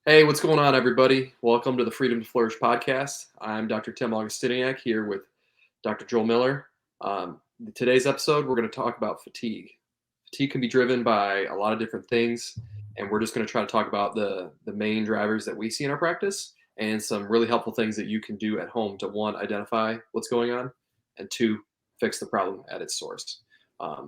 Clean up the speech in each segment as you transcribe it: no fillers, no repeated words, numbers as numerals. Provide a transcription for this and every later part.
Hey, what's going on, everybody? Welcome to the Freedom to Flourish podcast. I'm Dr. Tim Augustiniak here with Dr. Joel Miller. Today's episode, we're going to talk about fatigue. Fatigue can be driven by a lot of different things, and we're just going to try to talk about the main drivers that we see in our practice and some really helpful things that you can do at home to, one, identify what's going on, and two, fix the problem at its source. Why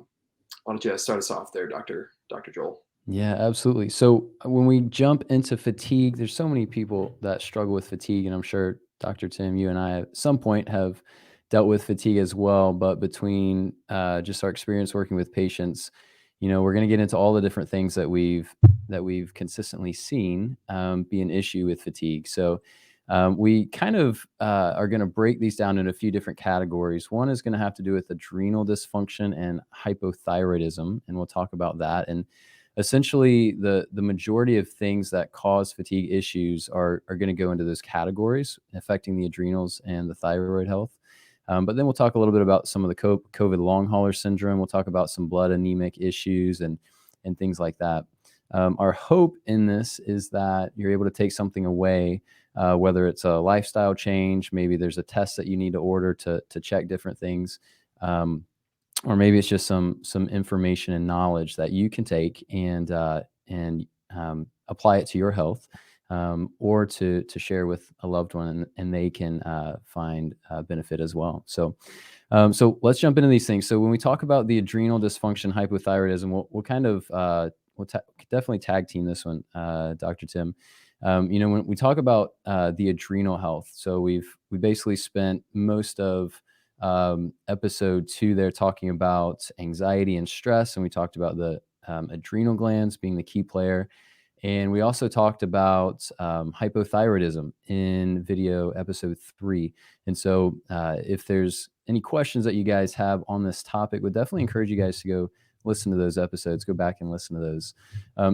don't you start us off there, Dr. Joel? Yeah, absolutely. So when we jump into fatigue, there's so many people that struggle with fatigue, and I'm sure Dr. Tim, you and I at some point have dealt with fatigue as well. But between just our experience working with patients, we're going to get into all the different things that we've consistently seen be an issue with fatigue. So we kind of are going to break these down into a few different categories. One is going to have to do with adrenal dysfunction and hypothyroidism, and we'll talk about that. And essentially, the majority of things that cause fatigue issues are going to go into those categories, affecting the adrenals and the thyroid health. But then we'll talk a little bit about some of the COVID long hauler syndrome. We'll talk about some blood anemic issues and things like that. Our hope in this is that you're able to take something away, whether it's a lifestyle change, maybe there's a test that you need to order to check different things. Or maybe it's just some information and knowledge that you can take and apply it to your health, or to share with a loved one, and they can find benefit as well. So let's jump into these things. So when we talk about the adrenal dysfunction, hypothyroidism, we'll kind of definitely tag team this one, Dr. Tim. When we talk about the adrenal health, so we basically spent most of episode 2 there talking about anxiety and stress, and we talked about the adrenal glands being the key player. And we also talked about hypothyroidism in video episode 3. And so if there's any questions that you guys have on this topic, would definitely encourage you guys to go listen to those episodes, go back and listen to those.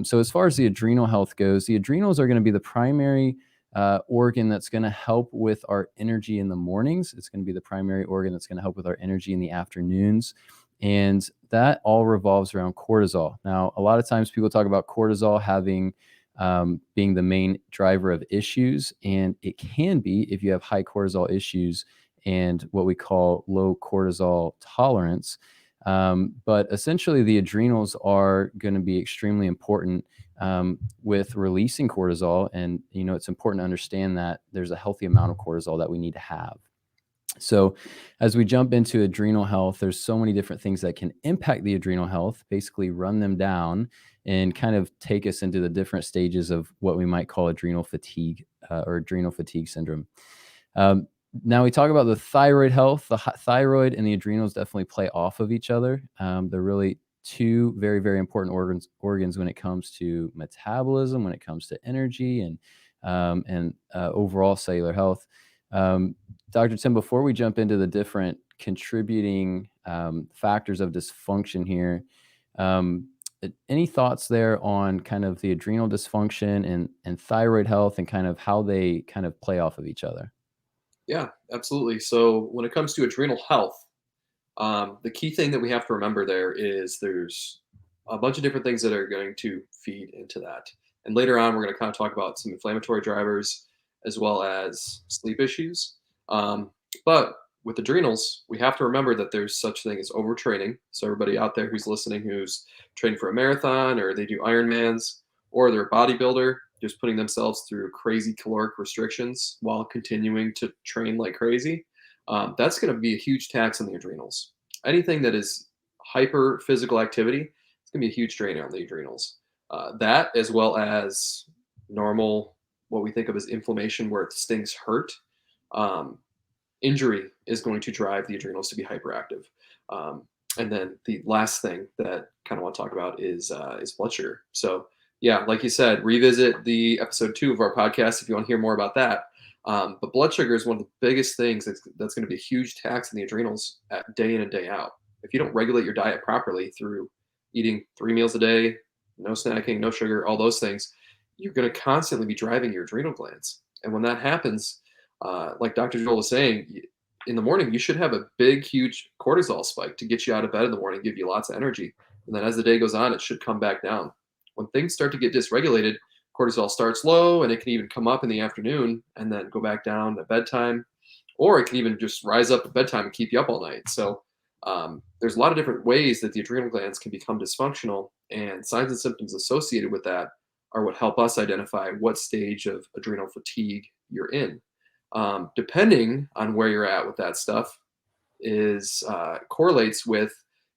So as far as the adrenal health goes, the adrenals are going to be the primary organ that's going to help with our energy in the mornings. It's going to be the primary organ that's going to help with our energy in the afternoons. And that all revolves around cortisol. Now, a lot of times people talk about cortisol being the main driver of issues, and it can be if you have high cortisol issues and what we call low cortisol tolerance. But essentially, the adrenals are going to be extremely important with releasing cortisol. And, it's important to understand that there's a healthy amount of cortisol that we need to have. So as we jump into adrenal health, there's so many different things that can impact the adrenal health, basically run them down and kind of take us into the different stages of what we might call adrenal fatigue or adrenal fatigue syndrome. Now we talk about the thyroid health. The thyroid and the adrenals definitely play off of each other. They're really two very, very important organs when it comes to metabolism, when it comes to energy and overall cellular health. Dr. Tim, before we jump into the different contributing factors of dysfunction here, any thoughts there on kind of the adrenal dysfunction and thyroid health and kind of how they kind of play off of each other? Yeah, absolutely. So when it comes to adrenal health, the key thing that we have to remember there is there's a bunch of different things that are going to feed into that. And later on, we're going to kind of talk about some inflammatory drivers as well as sleep issues. But with adrenals, we have to remember that there's such thing as overtraining. So everybody out there who's listening, who's training for a marathon or they do Ironmans or they're a bodybuilder, just putting themselves through crazy caloric restrictions while continuing to train like crazy, that's going to be a huge tax on the adrenals. Anything that is hyper physical activity, it's going to be a huge drain on the adrenals. That, as well as normal, what we think of as inflammation, where things hurt, um, injury is going to drive the adrenals to be hyperactive. And then the last thing that kind of want to talk about is blood sugar. So yeah, like you said, revisit the episode 2 of our podcast if you want to hear more about that. But blood sugar is one of the biggest things that's going to be a huge tax on the adrenals day in and day out. If you don't regulate your diet properly through eating 3 meals a day, no snacking, no sugar, all those things, you're going to constantly be driving your adrenal glands. And when that happens, like Dr. Joel was saying, in the morning, you should have a big, huge cortisol spike to get you out of bed in the morning, give you lots of energy. And then as the day goes on, it should come back down. When things start to get dysregulated, cortisol starts low and it can even come up in the afternoon and then go back down at bedtime, or it can even just rise up at bedtime and keep you up all night. So there's a lot of different ways that the adrenal glands can become dysfunctional, and signs and symptoms associated with that are what help us identify what stage of adrenal fatigue you're in. Depending on where you're at with that stuff, is correlates with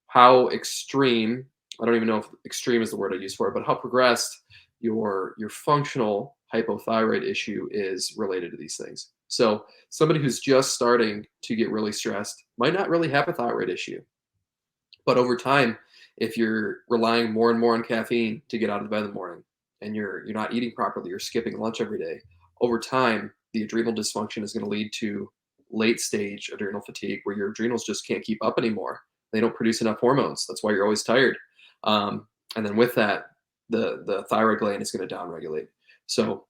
how extreme. I don't even know if extreme is the word I use for it, but how progressed your functional hypothyroid issue is related to these things. So somebody who's just starting to get really stressed might not really have a thyroid issue, but over time, if you're relying more and more on caffeine to get out of bed in the morning, and you're not eating properly, you're skipping lunch every day, over time, the adrenal dysfunction is going to lead to late stage adrenal fatigue, where your adrenals just can't keep up anymore. They don't produce enough hormones. That's why you're always tired. And then with that, the thyroid gland is going to downregulate. So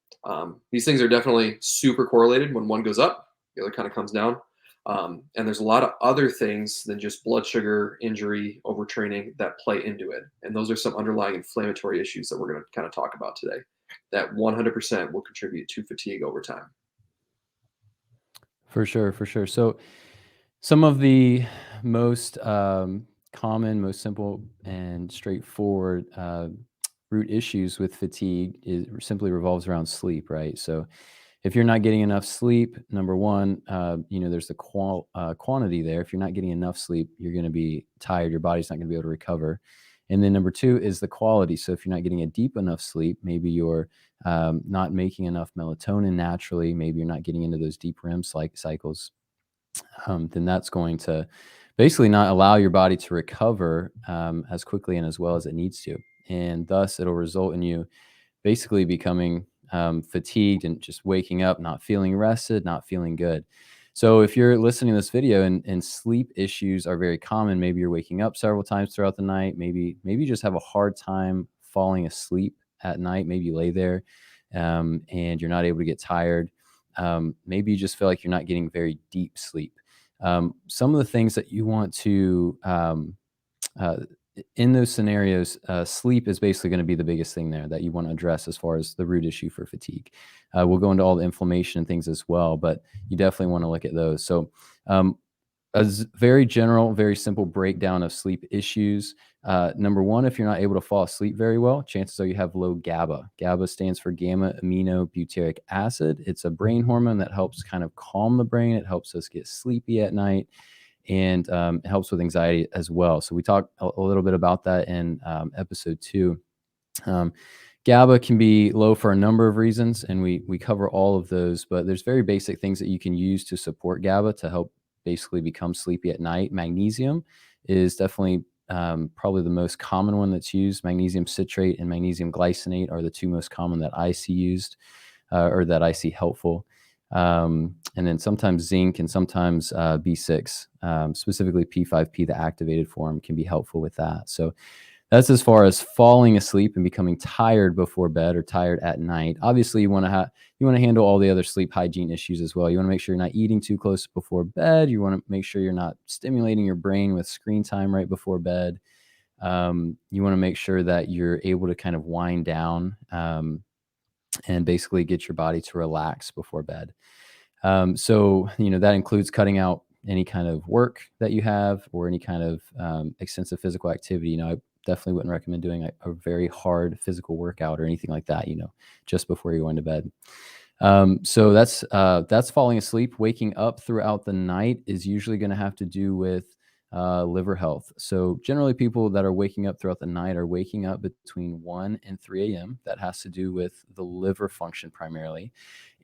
these things are definitely super correlated. When one goes up, the other kind of comes down. And there's a lot of other things than just blood sugar, injury, overtraining that play into it. And those are some underlying inflammatory issues that we're going to kind of talk about today that 100% will contribute to fatigue over time. For sure, for sure. So some of the most common, most simple, and straightforward root issues with fatigue is simply revolves around sleep, right? So if you're not getting enough sleep, number one, there's the quantity there. If you're not getting enough sleep, you're going to be tired. Your body's not going to be able to recover. And then number two is the quality. So if you're not getting a deep enough sleep, maybe you're not making enough melatonin naturally, maybe you're not getting into those deep REM cycles, then that's going to basically not allow your body to recover as quickly and as well as it needs to. And thus, it'll result in you basically becoming fatigued and just waking up, not feeling rested, not feeling good. So if you're listening to this video and sleep issues are very common, maybe you're waking up several times throughout the night, maybe you just have a hard time falling asleep at night, maybe you lay there and you're not able to get tired. Maybe you just feel like you're not getting very deep sleep. Some of the things that you want to uh, in those scenarios, sleep is basically going to be the biggest thing there that you want to address as far as the root issue for fatigue. We'll go into all the inflammation and things as well, but you definitely want to look at those. So, very general, very simple breakdown of sleep issues. Number one, if you're not able to fall asleep very well, chances are you have low GABA. GABA stands for gamma aminobutyric acid. It's a brain hormone that helps kind of calm the brain. It helps us get sleepy at night, and it helps with anxiety as well. So we talked a little bit about that in episode 2. GABA can be low for a number of reasons, and we cover all of those, but there's very basic things that you can use to support GABA to help basically become sleepy at night. Magnesium is definitely probably the most common one that's used. Magnesium citrate and magnesium glycinate are the two most common that I see used or that I see helpful. And then sometimes zinc and sometimes B6, specifically P5P, the activated form, can be helpful with that. So that's as far as falling asleep and becoming tired before bed or tired at night. Obviously, you want to handle all the other sleep hygiene issues as well. You want to make sure you're not eating too close before bed. You want to make sure you're not stimulating your brain with screen time right before bed. You want to make sure that you're able to kind of wind down and basically get your body to relax before bed. So, that includes cutting out any kind of work that you have or any kind of extensive physical activity. I definitely wouldn't recommend doing a very hard physical workout or anything like that, just before you're going to bed. So that's falling asleep. Waking up throughout the night is usually going to have to do with liver health. So generally people that are waking up throughout the night are waking up between 1 and 3 a.m. That has to do with the liver function primarily.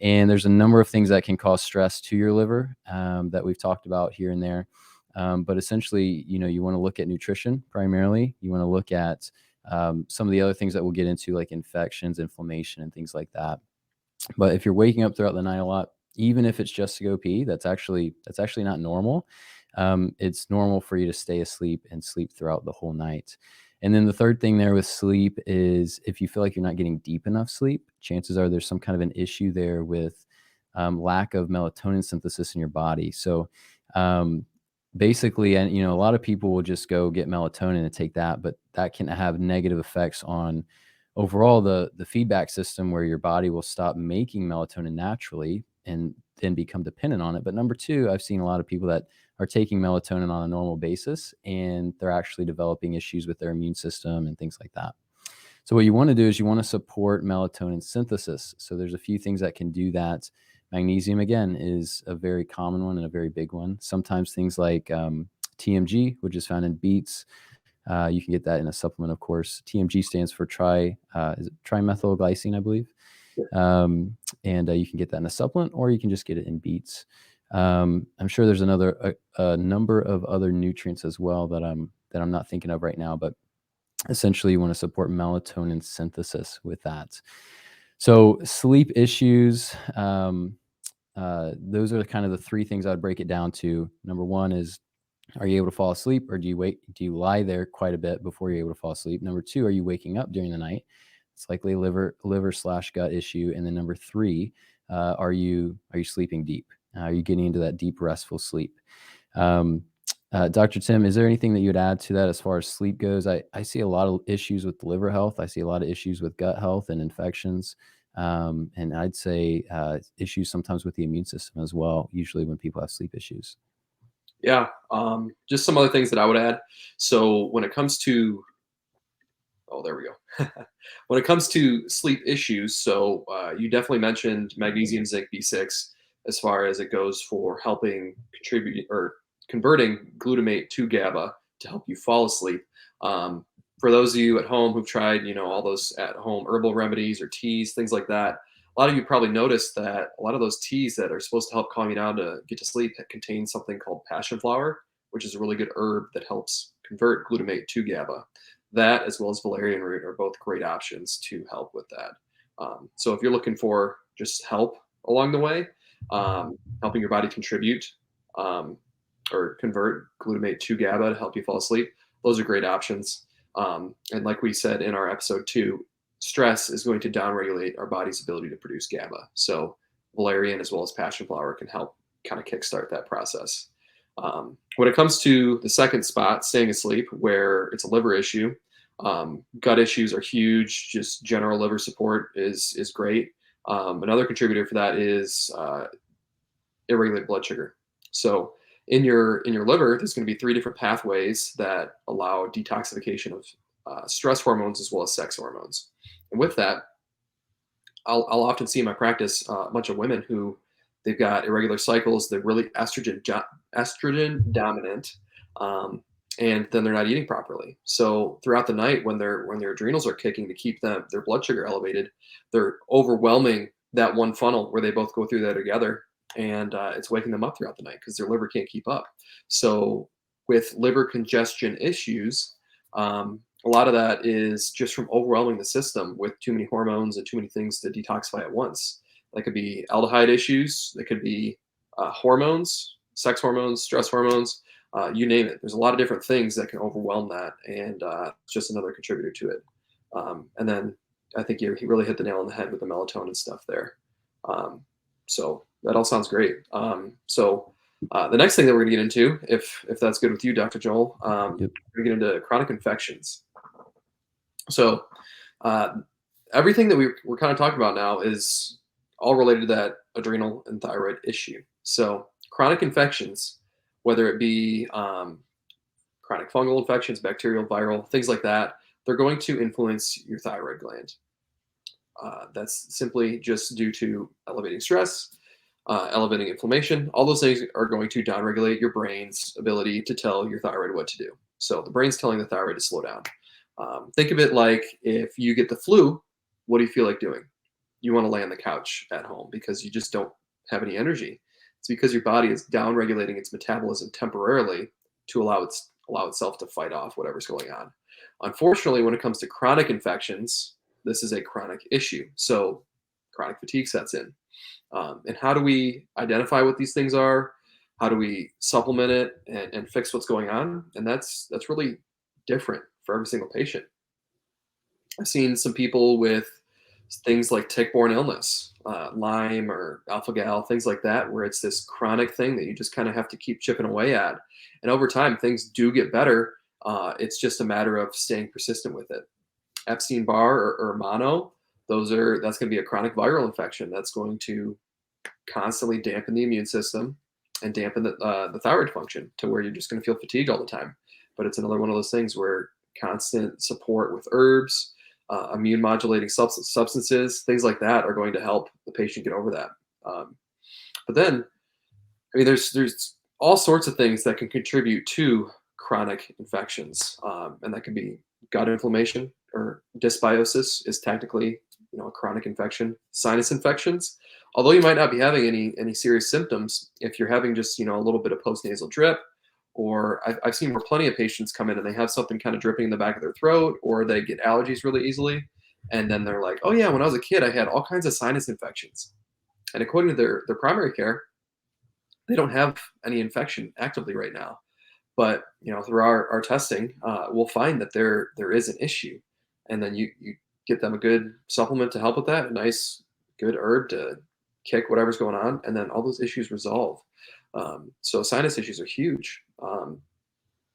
And there's a number of things that can cause stress to your liver that we've talked about here and there. But essentially, you want to look at nutrition primarily. You want to look at some of the other things that we'll get into, like infections, inflammation, and things like that. But if you're waking up throughout the night a lot, even if it's just to go pee, that's actually not normal. It's normal for you to stay asleep and sleep throughout the whole night. And then the third thing there with sleep is if you feel like you're not getting deep enough sleep, chances are there's some kind of an issue there with lack of melatonin synthesis in your body. So basically, and a lot of people will just go get melatonin and take that, but that can have negative effects on overall, the feedback system where your body will stop making melatonin naturally and then become dependent on it. But number two, I've seen a lot of people that are taking melatonin on a normal basis, and they're actually developing issues with their immune system and things like that. So what you want to do is you want to support melatonin synthesis. So there's a few things that can do that. Magnesium, again, is a very common one and a very big one. Sometimes things like TMG, which is found in beets, you can get that in a supplement, of course. TMG stands for is it trimethylglycine, I believe. And you can get that in a supplement, or you can just get it in beets. I'm sure there's a number of other nutrients as well that I'm not thinking of right now, but essentially you want to support melatonin synthesis with that. So sleep issues, those are kind of the three things I'd break it down to. Number one is, are you able to fall asleep, or do you lie there quite a bit before you're able to fall asleep? Number two, are you waking up during the night? It's likely a liver/gut issue. And then number three, are you sleeping deep? Are you getting into that deep restful sleep? Dr. Tim, is there anything that you would add to that as far as sleep goes? I see a lot of issues with liver health. I see a lot of issues with gut health and infections. And I'd say issues sometimes with the immune system as well, usually when people have sleep issues. Yeah, just some other things that I would add. So when it comes to, oh, there we go. When it comes to sleep issues, so you definitely mentioned magnesium, zinc, B6 as far as it goes for helping contribute or converting glutamate to GABA to help you fall asleep. Um, for those of you at home who've tried, all those at home herbal remedies or teas, things like that, a lot of you probably noticed that a lot of those teas that are supposed to help calm you down to get to sleep contain something called passion flower, which is a really good herb that helps convert glutamate to GABA. That, as well as valerian root, are both great options to help with that. So if you're looking for just help along the way, helping your body contribute um, or convert glutamate to GABA to help you fall asleep, those are great options. And like we said in our episode 2, stress is going to downregulate our body's ability to produce GABA. So valerian as well as passion flower can help kind of kickstart that process. When it comes to the second spot, staying asleep, where it's a liver issue, gut issues are huge. Just general liver support is great. Another contributor for that is irregular blood sugar. So in your liver, there's going to be 3 different pathways that allow detoxification of stress hormones as well as sex hormones. And with that, I'll often see in my practice a bunch of women who they've got irregular cycles. They're really estrogen dominant, and then they're not eating properly. So throughout the night, when their adrenals are kicking to keep their blood sugar elevated, they're overwhelming that one funnel where they both go through that together, and it's waking them up throughout the night because their liver can't keep up. So with liver congestion issues, a lot of that is just from overwhelming the system with too many hormones and too many things to detoxify at once. That could be aldehyde issues. That could be hormones, sex hormones, stress hormones, you name it. There's a lot of different things that can overwhelm that, and it's just another contributor to it. And then I think he really hit the nail on the head with the melatonin stuff there. So that all sounds great. So the next thing that we're going to get into, if that's good with you, Dr. Joel, Yep. we're going to get into chronic infections. So everything that we're kind of talking about now is all related to that adrenal and thyroid issue. So chronic infections, whether it be chronic fungal infections, bacterial, viral, things like that, they're going to influence your thyroid gland. That's simply just due to elevating stress, elevating inflammation. All those things are going to downregulate your brain's ability to tell your thyroid what to do. So the brain's telling the thyroid to slow down. Think of it like if you get the flu, what do you feel like doing? You want to lay on the couch at home because you just don't have any energy. It's because your body is downregulating its metabolism temporarily to allow itself to fight off whatever's going on. Unfortunately, when it comes to chronic infections, this is a chronic issue. So chronic fatigue sets in. And how do we identify what these things are? How do we supplement it and fix what's going on? And that's really different for every single patient. I've seen some people with things like tick-borne illness, Lyme or alpha-gal, things like that, where it's this chronic thing that you just kind of have to keep chipping away at. And over time, things do get better. It's just a matter of staying persistent with it. Epstein-Barr or mono, that's going to be a chronic viral infection that's going to constantly dampen the immune system and dampen the thyroid function to where you're just going to feel fatigued all the time. But it's another one of those things where constant support with herbs, immune modulating substances, things like that are going to help the patient get over that. But then, I mean, there's all sorts of things that can contribute to chronic infections, and that can be gut inflammation or dysbiosis is technically, a chronic infection. Sinus infections, although you might not be having any serious symptoms, if you're having just a little bit of postnasal drip, or I've seen where plenty of patients come in and they have something kind of dripping in the back of their throat, or they get allergies really easily, and then they're like, oh yeah, when I was a kid, I had all kinds of sinus infections, and according to their primary care, they don't have any infection actively right now. But through our testing, we'll find that there is an issue, and then you get them a good supplement to help with that, a nice good herb to kick whatever's going on, and then all those issues resolve. So sinus issues are huge.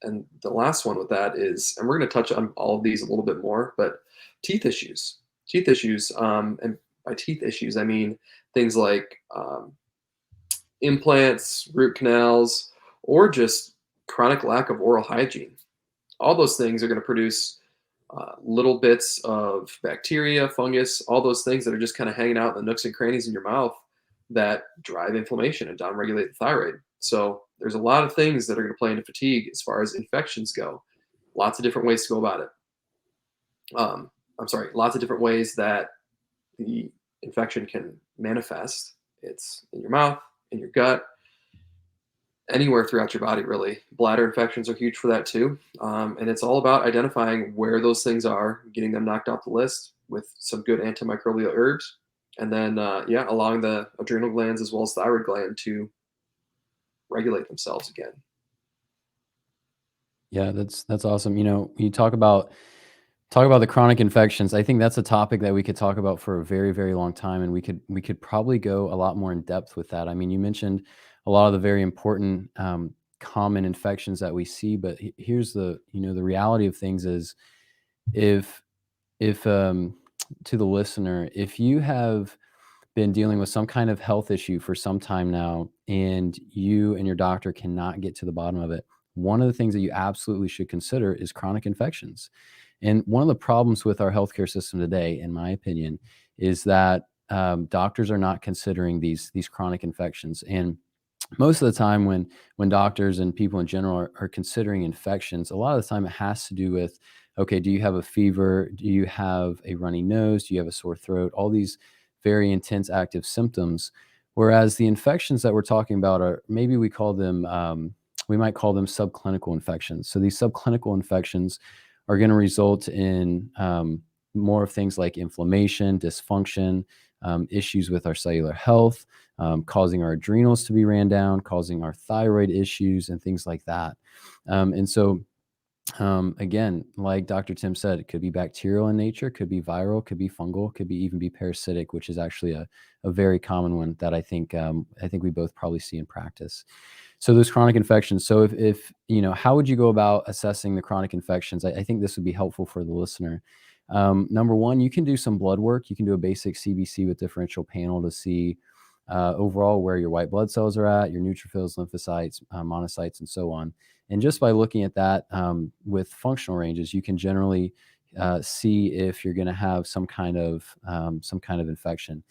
And the last one with that is, and we're going to touch on all of these a little bit more, but teeth issues. Teeth issues, and by teeth issues, I mean things like implants, root canals, or just chronic lack of oral hygiene. All those things are going to produce little bits of bacteria, fungus, all those things that are just kind of hanging out in the nooks and crannies in your mouth that drive inflammation and downregulate the thyroid. So there's a lot of things that are going to play into fatigue as far as infections go. Lots of different ways to go about it. Lots of different ways that the infection can manifest. It's in your mouth, in your gut, anywhere throughout your body, really. Bladder infections are huge for that too. And it's all about identifying where those things are, getting them knocked off the list with some good antimicrobial herbs. And then, allowing the adrenal glands as well as thyroid gland to regulate themselves again. Yeah, that's awesome. You talk about the chronic infections. I think that's a topic that we could talk about for a very, very long time, and we could probably go a lot more in depth with that. I mean, you mentioned a lot of the very important common infections that we see, but here's the reality of things is if if to the listener, if you have been dealing with some kind of health issue for some time now and you and your doctor cannot get to the bottom of it, one of the things that you absolutely should consider is chronic infections. And one of the problems with our healthcare system today, in my opinion, is that doctors are not considering these chronic infections. And most of the time, when doctors and people in general are considering infections, a lot of the time it has to do with, okay, do you have a fever? Do you have a runny nose? Do you have a sore throat? All these very intense active symptoms. Whereas the infections that we're talking about are maybe we might call them subclinical infections. So these subclinical infections are going to result in more of things like inflammation, dysfunction, issues with our cellular health, causing our adrenals to be ran down, causing our thyroid issues, and things like that. And so, again, like Dr. Tim said, it could be bacterial in nature, could be viral, could be fungal, could be even be parasitic, which is actually a very common one that I think we both probably see in practice. So those chronic infections. So if how would you go about assessing the chronic infections? I think this would be helpful for the listener. Number one, you can do some blood work. You can do a basic CBC with differential panel to see overall where your white blood cells are at, your neutrophils, lymphocytes, monocytes, and so on. And just by looking at that with functional ranges, you can generally see if you're going to have some kind of infection.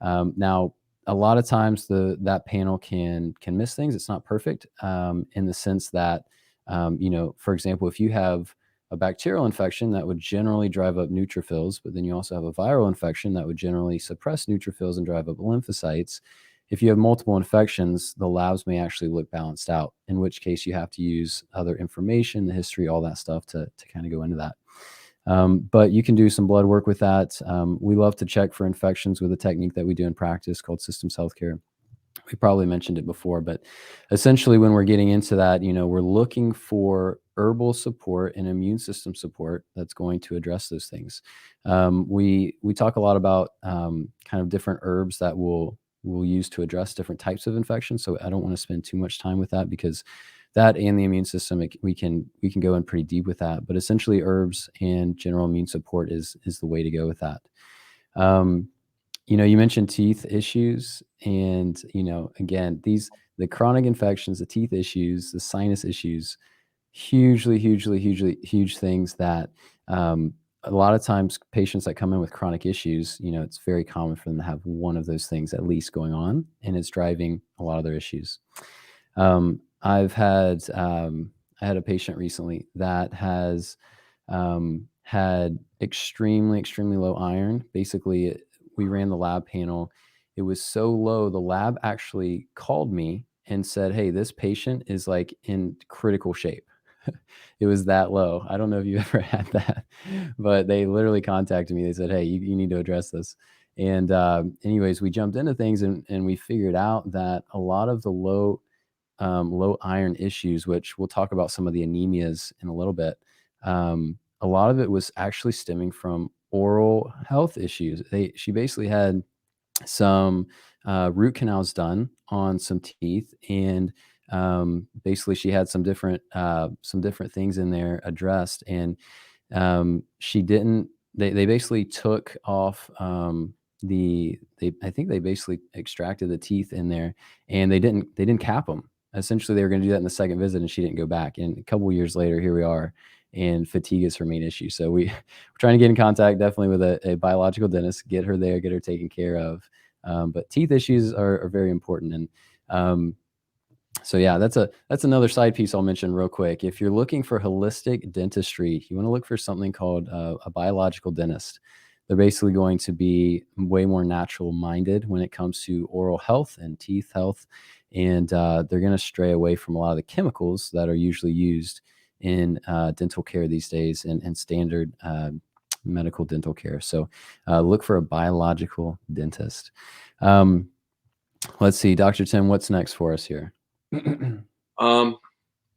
Now, a lot of times that panel can miss things. It's not perfect in the sense that for example, if you have a bacterial infection, that would generally drive up neutrophils, but then you also have a viral infection that would generally suppress neutrophils and drive up lymphocytes. If you have multiple infections, the labs may actually look balanced out, in which case you have to use other information, the history, all that stuff to kind of go into that. But you can do some blood work with that. We love to check for infections with a technique that we do in practice called systems healthcare. We probably mentioned it before, but essentially when we're getting into that, we're looking for herbal support and immune system support that's going to address those things. We talk a lot about kind of different herbs that we'll use to address different types of infections. So I don't want to spend too much time with that because that and the immune system, we can go in pretty deep with that. But essentially, herbs and general immune support is the way to go with that. Um, you mentioned teeth issues, and again, the chronic infections, the teeth issues, the sinus issues, hugely huge things that a lot of times patients that come in with chronic issues, it's very common for them to have one of those things at least going on, and it's driving a lot of their issues. I've had I had a patient recently that has had extremely low iron. Basically, we ran the lab panel. It was so low, the lab actually called me and said, "Hey, this patient is like in critical shape." It was that low. I don't know if you ever had that, but they literally contacted me. They said, "Hey, you need to address this." And anyways, we jumped into things, and we figured out that a lot of the low iron issues, which we'll talk about some of the anemias in a little bit. A lot of it was actually stemming from oral health issues. She basically had some root canals done on some teeth, and basically she had some different things in there addressed, and she didn't. They basically took off I think they basically extracted the teeth in there, and they didn't cap them. Essentially, they were going to do that in the second visit, and she didn't go back. And a couple of years later, here we are, and fatigue is her main issue. So we're trying to get in contact definitely with a biological dentist, get her there, get her taken care of. But teeth issues are very important, and so yeah, that's another side piece I'll mention real quick. If you're looking for holistic dentistry, you want to look for something called a biological dentist. They're basically going to be way more natural minded when it comes to oral health and teeth health, and they're going to stray away from a lot of the chemicals that are usually used in dental care these days, and standard medical dental care. So look for a biological dentist. Um, let's see, Dr. Tim, what's next for us here? Um,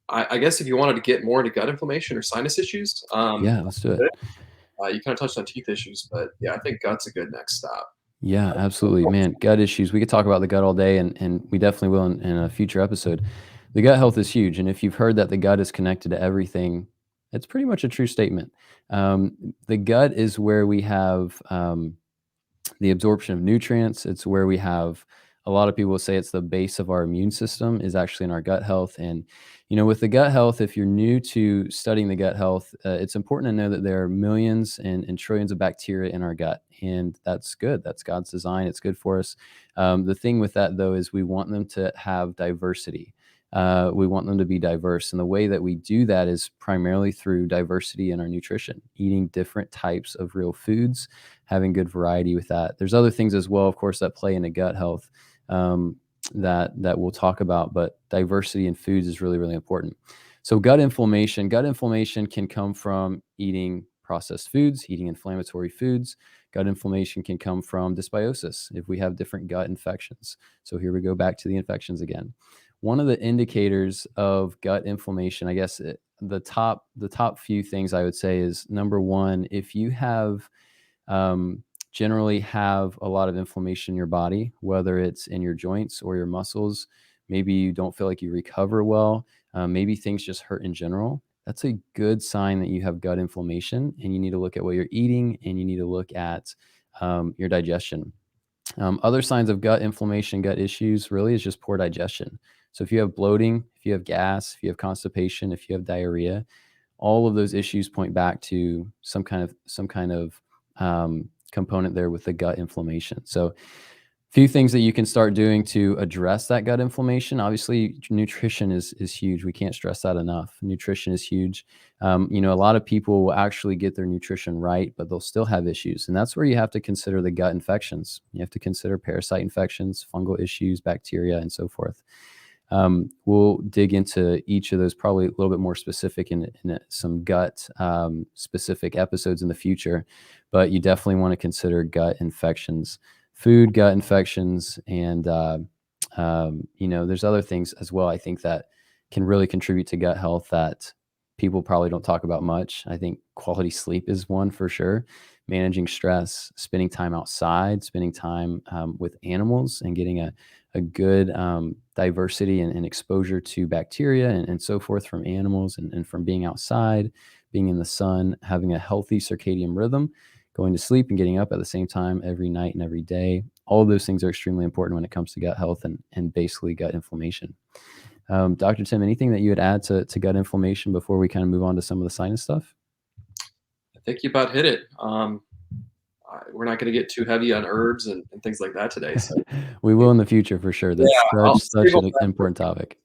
I guess if you wanted to get more into gut inflammation or sinus issues, Yeah, let's do it. good. You kind of touched on teeth issues, but yeah, I think gut's a good next stop. Yeah, absolutely, man. Gut issues. We could talk about the gut all day, and we definitely will in a future episode. The gut health is huge, and if you've heard that the gut is connected to everything, it's pretty much a true statement. The gut is where we have the absorption of nutrients. It's where we have a lot of people say it's the base of our immune system is actually in our gut health. And, with the gut health, if you're new to studying the gut health, it's important to know that there are millions and trillions of bacteria in our gut. And that's good. That's God's design. It's good for us. The thing with that, though, is we want them to have diversity. We want them to be diverse. And the way that we do that is primarily through diversity in our nutrition, eating different types of real foods, having good variety with that. There's other things as well, of course, that play into gut health that we'll talk about, but diversity in foods is really important. So gut inflammation can come from eating processed foods, eating inflammatory foods. Gut inflammation can come from dysbiosis if we have different gut infections. So here we go back to the infections again. One of the indicators of gut inflammation, I guess the top few things I would say is, number one, if you have generally have a lot of inflammation in your body, whether it's in your joints or your muscles. Maybe you don't feel like you recover well. Maybe things just hurt in general. That's a good sign that you have gut inflammation, and you need to look at what you're eating, and you need to look at your digestion. Other signs of gut inflammation, gut issues, really is just poor digestion. So if you have bloating, if you have gas, if you have constipation, if you have diarrhea, all of those issues point back to some kind of component there with the gut inflammation. So few things that you can start doing to address that gut inflammation. Obviously, nutrition is huge. We can't stress that enough. Nutrition is huge. A lot of people will actually get their nutrition right, but they'll still have issues. And that's where you have to consider the gut infections. You have to consider parasite infections, fungal issues, bacteria, and so forth. We'll dig into each of those probably a little bit more specific in some gut specific episodes in the future, but you definitely want to consider gut infections, food gut infections, and there's other things as well, I think, that can really contribute to gut health that people probably don't talk about much. I think quality sleep is one for sure. managing stress, spending time outside, spending time with animals, and getting a good diversity and exposure to bacteria and so forth from animals and from being outside, being in the sun, having a healthy circadian rhythm, going to sleep and getting up at the same time every night and every day. All of those things are extremely important when it comes to gut health and basically gut inflammation. Dr. Tim, anything that you would add to gut inflammation before we kind of move on to some of the sinus stuff? I think you about hit it. We're not going to get too heavy on herbs and things like that today. So We will in the future for sure. yeah, That's I'll such save all an that for. important topic.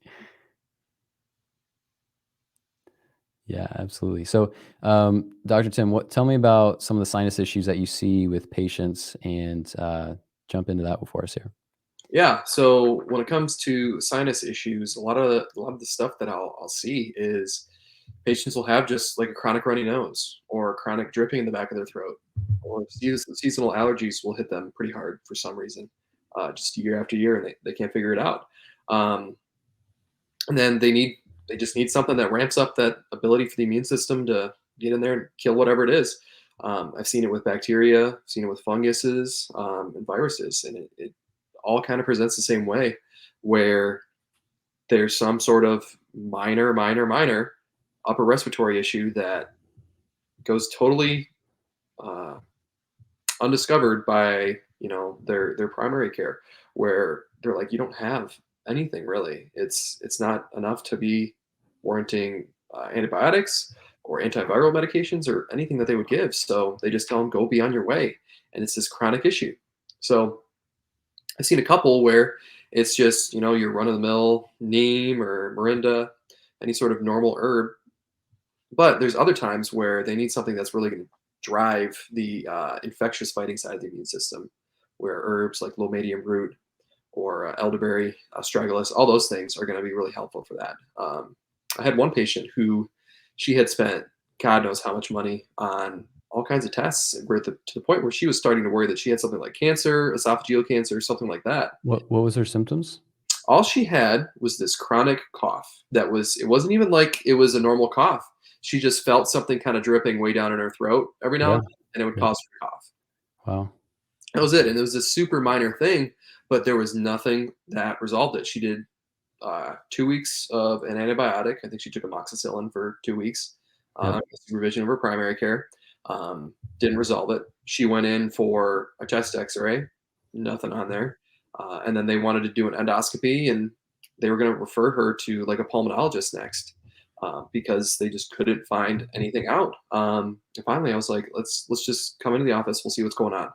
Yeah, absolutely. So, Dr. Tim, tell me about some of the sinus issues that you see with patients and jump into that before us here. Yeah. So when it comes to sinus issues, a lot of the stuff that I'll see is patients will have just like a chronic runny nose or chronic dripping in the back of their throat, or seasonal allergies will hit them pretty hard for some reason, just year after year, and they can't figure it out. Um, and then they just need something that ramps up that ability for the immune system to get in there and kill whatever it is. I've seen it with bacteria, I've seen it with funguses, and viruses, and it all kind of presents the same way, where there's some sort of minor upper respiratory issue that goes totally uh, undiscovered by their primary care, where they're like, you don't have anything really. It's not enough to be warranting antibiotics or antiviral medications or anything that they would give. So they just tell them, go be on your way, and it's this chronic issue. So I've seen a couple where it's just your run of the mill neem or morinda, any sort of normal herb. But there's other times where they need something that's really going to drive the infectious fighting side of the immune system, where herbs like lomadium root or elderberry, astragalus, all those things are going to be really helpful for that. I had one patient who she had spent God knows how much money on all kinds of tests, where to the point where she was starting to worry that she had something like cancer, esophageal cancer, something like that. What was her symptoms? All she had was this chronic cough it wasn't even like it was a normal cough. She just felt something kind of dripping way down in her throat every now Yeah. and then, and it would Yeah. cause her to cough. Wow. That was it. And it was a super minor thing, but there was nothing that resolved it. She did 2 weeks of an antibiotic. I think she took amoxicillin for 2 weeks Yep. under the supervision of her primary care. Didn't resolve it. She went in for a chest X-ray, nothing on there, and then they wanted to do an endoscopy, and they were going to refer her to like a pulmonologist next, because they just couldn't find anything out. And finally, I was like, let's just come into the office. We'll see what's going on.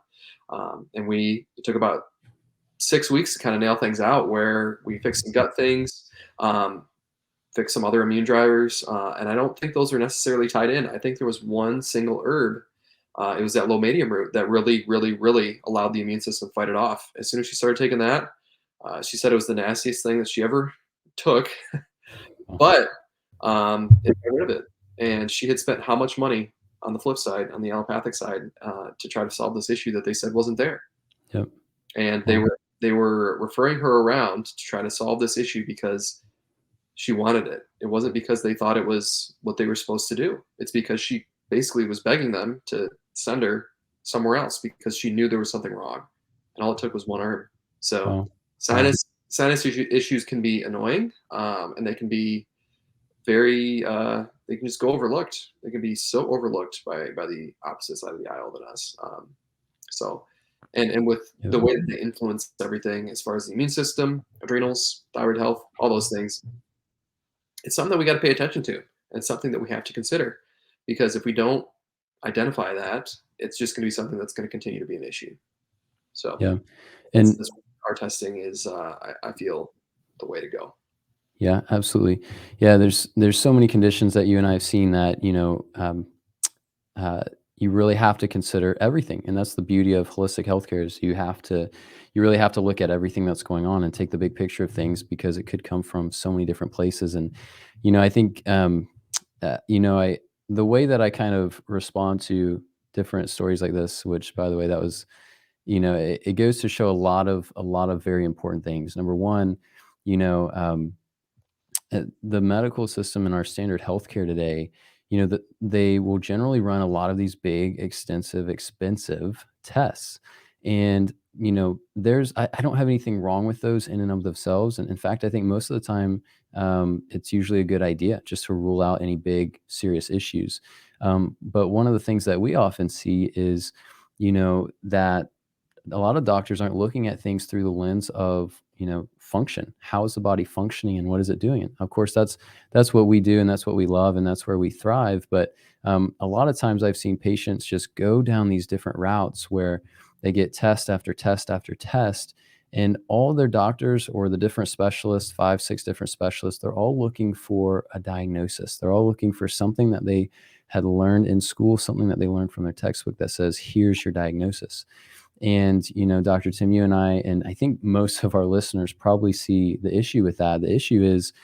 And it took about 6 weeks to kind of nail things out, where we fixed some gut things, um, fixed some other immune drivers, and I don't think those are necessarily tied in. I think there was one single herb. It was that lomadium root that really, really, really allowed the immune system to fight it off. As soon as she started taking that, she said it was the nastiest thing that she ever took, Wow. but it got rid of it. And she had spent how much money on the flip side, on the allopathic side, to try to solve this issue that they said wasn't there. Yep. And they Wow. were referring her around to try to solve this issue because she wanted it. It wasn't because they thought it was what they were supposed to do. It's because she basically was begging them to send her somewhere else because she knew there was something wrong, and all it took was one herb. So Wow. Wow. sinus issues can be annoying, and they can be very they can just go overlooked. They can be so overlooked by the opposite side of the aisle than us. So, and with Yep. the way that they influence everything as far as the immune system, adrenals, thyroid health, all those things, it's something that we got to pay attention to, and something that we have to consider, because if we don't identify that, it's just going to be something that's going to continue to be an issue. So Yeah. that's, And that's our testing is, I feel, the way to go. yeah, absolutely. Yeah, there's so many conditions that you and I have seen that, uh, you really have to consider everything, and that's the beauty of holistic healthcare is you really have to look at everything that's going on and take the big picture of things because it could come from so many different places. And I think I the way that I kind of respond to different stories like this, which by the way, that was it goes to show a lot of very important things. Number one, you know, um, the medical system and our standard healthcare today, that they will generally run a lot of these big, extensive, expensive tests. And, I don't have anything wrong with those in and of themselves. And in fact, I think most of the time, it's usually a good idea just to rule out any big, serious issues. But one of the things that we often see is, that a lot of doctors aren't looking at things through the lens of function. How is the body functioning and what is it doing? And of course, that's what we do, and that's what we love, and that's where we thrive. But a lot of times I've seen patients just go down these different routes where they get test after test after test, and all their doctors or the different specialists, 5 6 different specialists, they're all looking for a diagnosis. They're all looking for something that they had learned in school, something that they learned from their textbook that says, here's your diagnosis. And, Dr. Tim, you and I think most of our listeners probably see the issue with that. The issue is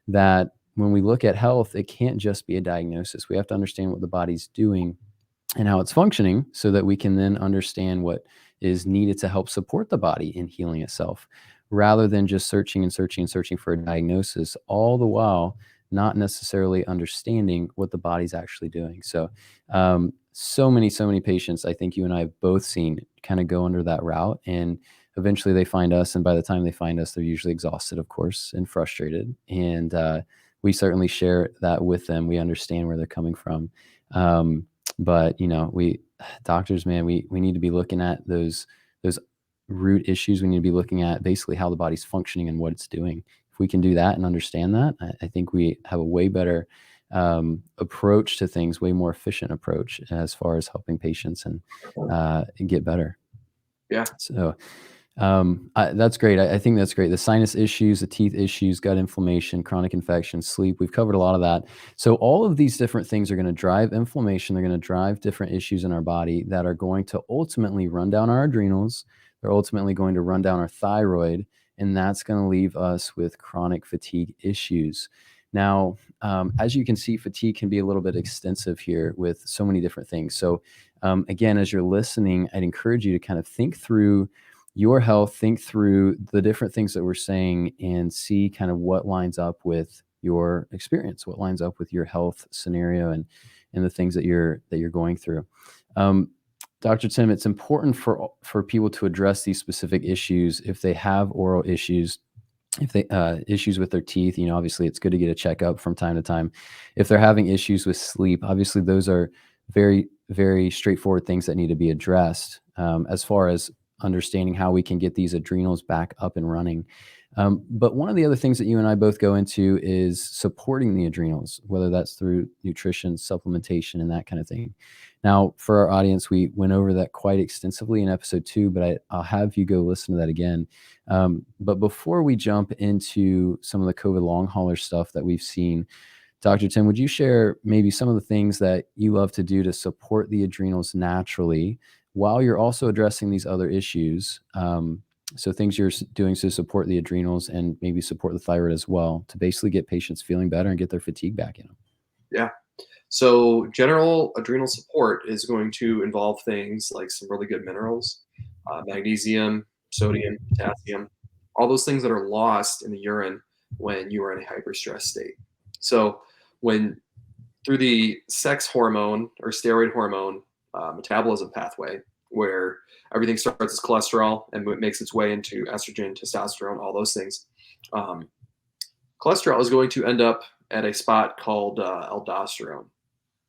that when we look at health, it can't just be a diagnosis. We have to understand what the body's doing and how it's functioning so that we can then understand what is needed to help support the body in healing itself, rather than just searching and searching and searching for a diagnosis, all the while not necessarily understanding what the body's actually doing. So, so many patients, I think you and I have both seen, kind of go under that route, and eventually they find us. And by the time they find us, they're usually exhausted, of course, and frustrated. And we certainly share that with them. We understand where they're coming from. But we doctors, man, we need to be looking at those root issues. We need to be looking at basically how the body's functioning and what it's doing. If we can do that and understand that, I think we have a way better approach to things, way more efficient approach as far as helping patients and get better. Yeah. So that's great. I think that's great. The sinus issues, the teeth issues, gut inflammation, chronic infection, sleep. We've covered a lot of that. So all of these different things are going to drive inflammation. They're going to drive different issues in our body that are going to ultimately run down our adrenals. They're ultimately going to run down our thyroid, and that's going to leave us with chronic fatigue issues. Now, as you can see, fatigue can be a little bit extensive here with so many different things. So again, as you're listening, I'd encourage you to kind of think through your health, think through the different things that we're saying, and see kind of what lines up with your experience, what lines up with your health scenario, and the things that you're going through. Um, Dr. Tim, it's important for people to address these specific issues if they have oral issues, if they issues with their teeth. Obviously it's good to get a checkup from time to time. If they're having issues with sleep, obviously those are very, very straightforward things that need to be addressed, as far as understanding how we can get these adrenals back up and running. But one of the other things that you and I both go into is supporting the adrenals, whether that's through nutrition, supplementation, and that kind of thing. Now, for our audience, we went over that quite extensively in episode 2, but I'll have you go listen to that again. But before we jump into some of the COVID long hauler stuff that we've seen, Dr. Tim, would you share maybe some of the things that you love to do to support the adrenals naturally while you're also addressing these other issues? So things you're doing to support the adrenals and maybe support the thyroid as well, to basically get patients feeling better and get their fatigue back in them. Yeah. So general adrenal support is going to involve things like some really good minerals, magnesium, sodium, potassium, all those things that are lost in the urine when you are in a hyperstress state. So when through the sex hormone or steroid hormone metabolism pathway, where everything starts as cholesterol and it makes its way into estrogen, testosterone, all those things, um, cholesterol is going to end up at a spot called aldosterone,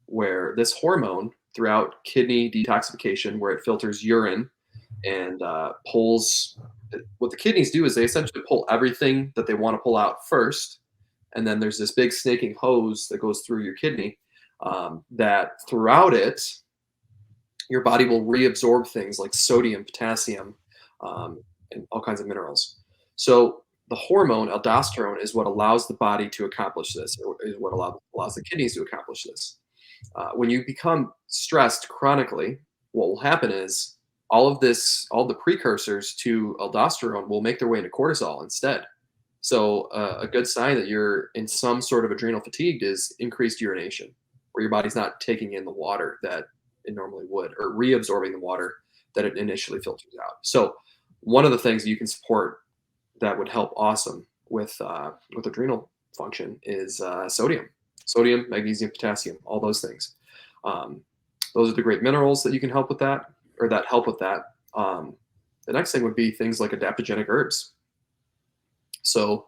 where this hormone, throughout kidney detoxification, where it filters urine and pulls, what the kidneys do is they essentially pull everything that they want to pull out first. And then there's this big snaking hose that goes through your kidney, that throughout it, your body will reabsorb things like sodium, potassium, and all kinds of minerals. So the hormone aldosterone is what allows the body to accomplish this, or is what allows the kidneys to accomplish this. When you become stressed chronically, what will happen is all the precursors to aldosterone will make their way into cortisol instead. So a good sign that you're in some sort of adrenal fatigue is increased urination, where your body's not taking in the water that it normally would, or reabsorbing the water that it initially filters out. So one of the things you can support that would help awesome with adrenal function is sodium. sodium, magnesium, potassium, all those things. Um, those are the great minerals that you can help with that, or that help with that. The next thing would be things like adaptogenic herbs. So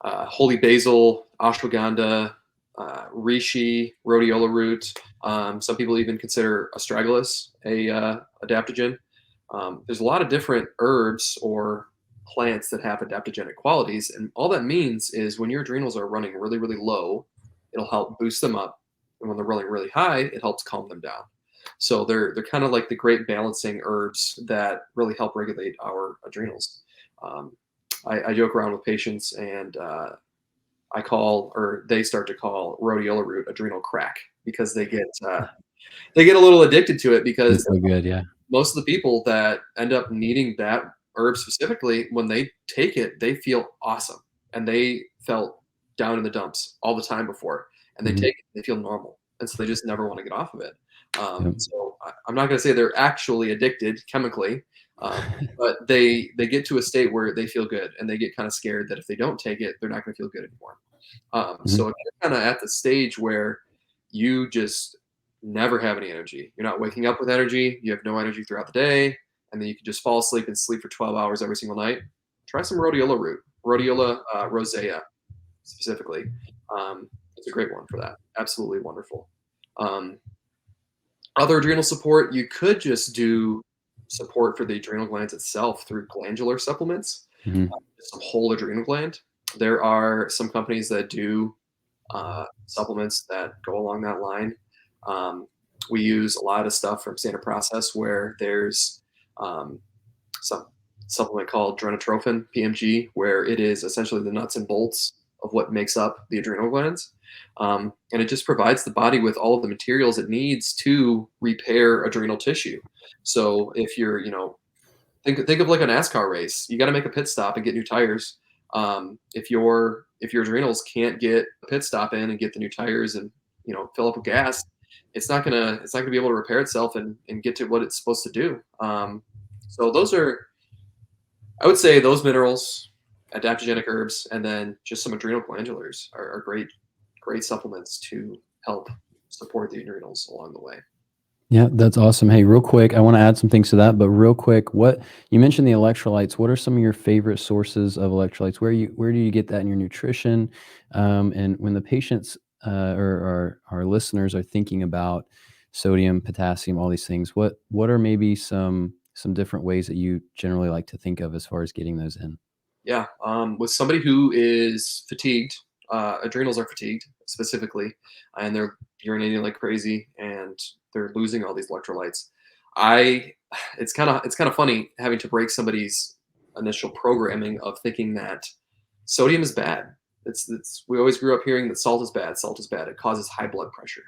holy basil, ashwagandha, reishi, rhodiola root. Some people even consider astragalus a adaptogen. There's a lot of different herbs or plants that have adaptogenic qualities, and all that means is when your adrenals are running really, really low, it'll help boost them up, and when they're running really high, it helps calm them down. So they're kind of like the great balancing herbs that really help regulate our adrenals. Um, I joke around with patients, and I call, or they start to call, rhodiola root adrenal crack because they get a little addicted to it It's because so good, yeah. most of the people that end up needing that herb specifically, when they take it, they feel awesome, and they felt down in the dumps all the time before, and they Mhm. take it, they feel normal, and so they just never want to get off of it. Yep. So I'm not going to say they're actually addicted chemically, but they get to a state where they feel good, and they get kind of scared that if they don't take it, they're not going to feel good anymore. Mhm. So if you're kind of at the stage where you just never have any energy, you're not waking up with energy, you have no energy throughout the day, and then you can just fall asleep and sleep for 12 hours every single night, try some rhodiola root, rhodiola rosea specifically. It's a great one for that. Absolutely wonderful. Um, Other adrenal support, you could just do support for the adrenal glands itself through glandular supplements, Mhm. some whole adrenal gland. There are some companies that do supplements that go along that line. Um, we use a lot of stuff from Standard Process where there's um, some supplement called dronotrophin (PMG), where it is essentially the nuts and bolts of what makes up the adrenal glands, and it just provides the body with all of the materials it needs to repair adrenal tissue. So if you're, think of like a NASCAR race. You got to make a pit stop and get new tires. If your adrenals can't get a pit stop in and get the new tires and fill up with gas, it's not gonna be able to repair itself and get to what it's supposed to do. So those are, I would say, those minerals, adaptogenic herbs, and then just some adrenal glandulars are great supplements to help support the adrenals along the way. Yeah, that's awesome. Hey, real quick, I want to add some things to that, but real quick, what you mentioned the electrolytes. What are some of your favorite sources of electrolytes? Where do you get that in your nutrition? And when the patients or our listeners are thinking about sodium, potassium, all these things, what are maybe some different ways that you generally like to think of as far as getting those in? Yeah, with somebody who is fatigued, adrenals are fatigued specifically, and they're urinating like crazy, and they're losing all these electrolytes. I, it's kind of funny having to break somebody's initial programming of thinking that sodium is bad. It's we always grew up hearing that salt is bad. Salt is bad. It causes high blood pressure.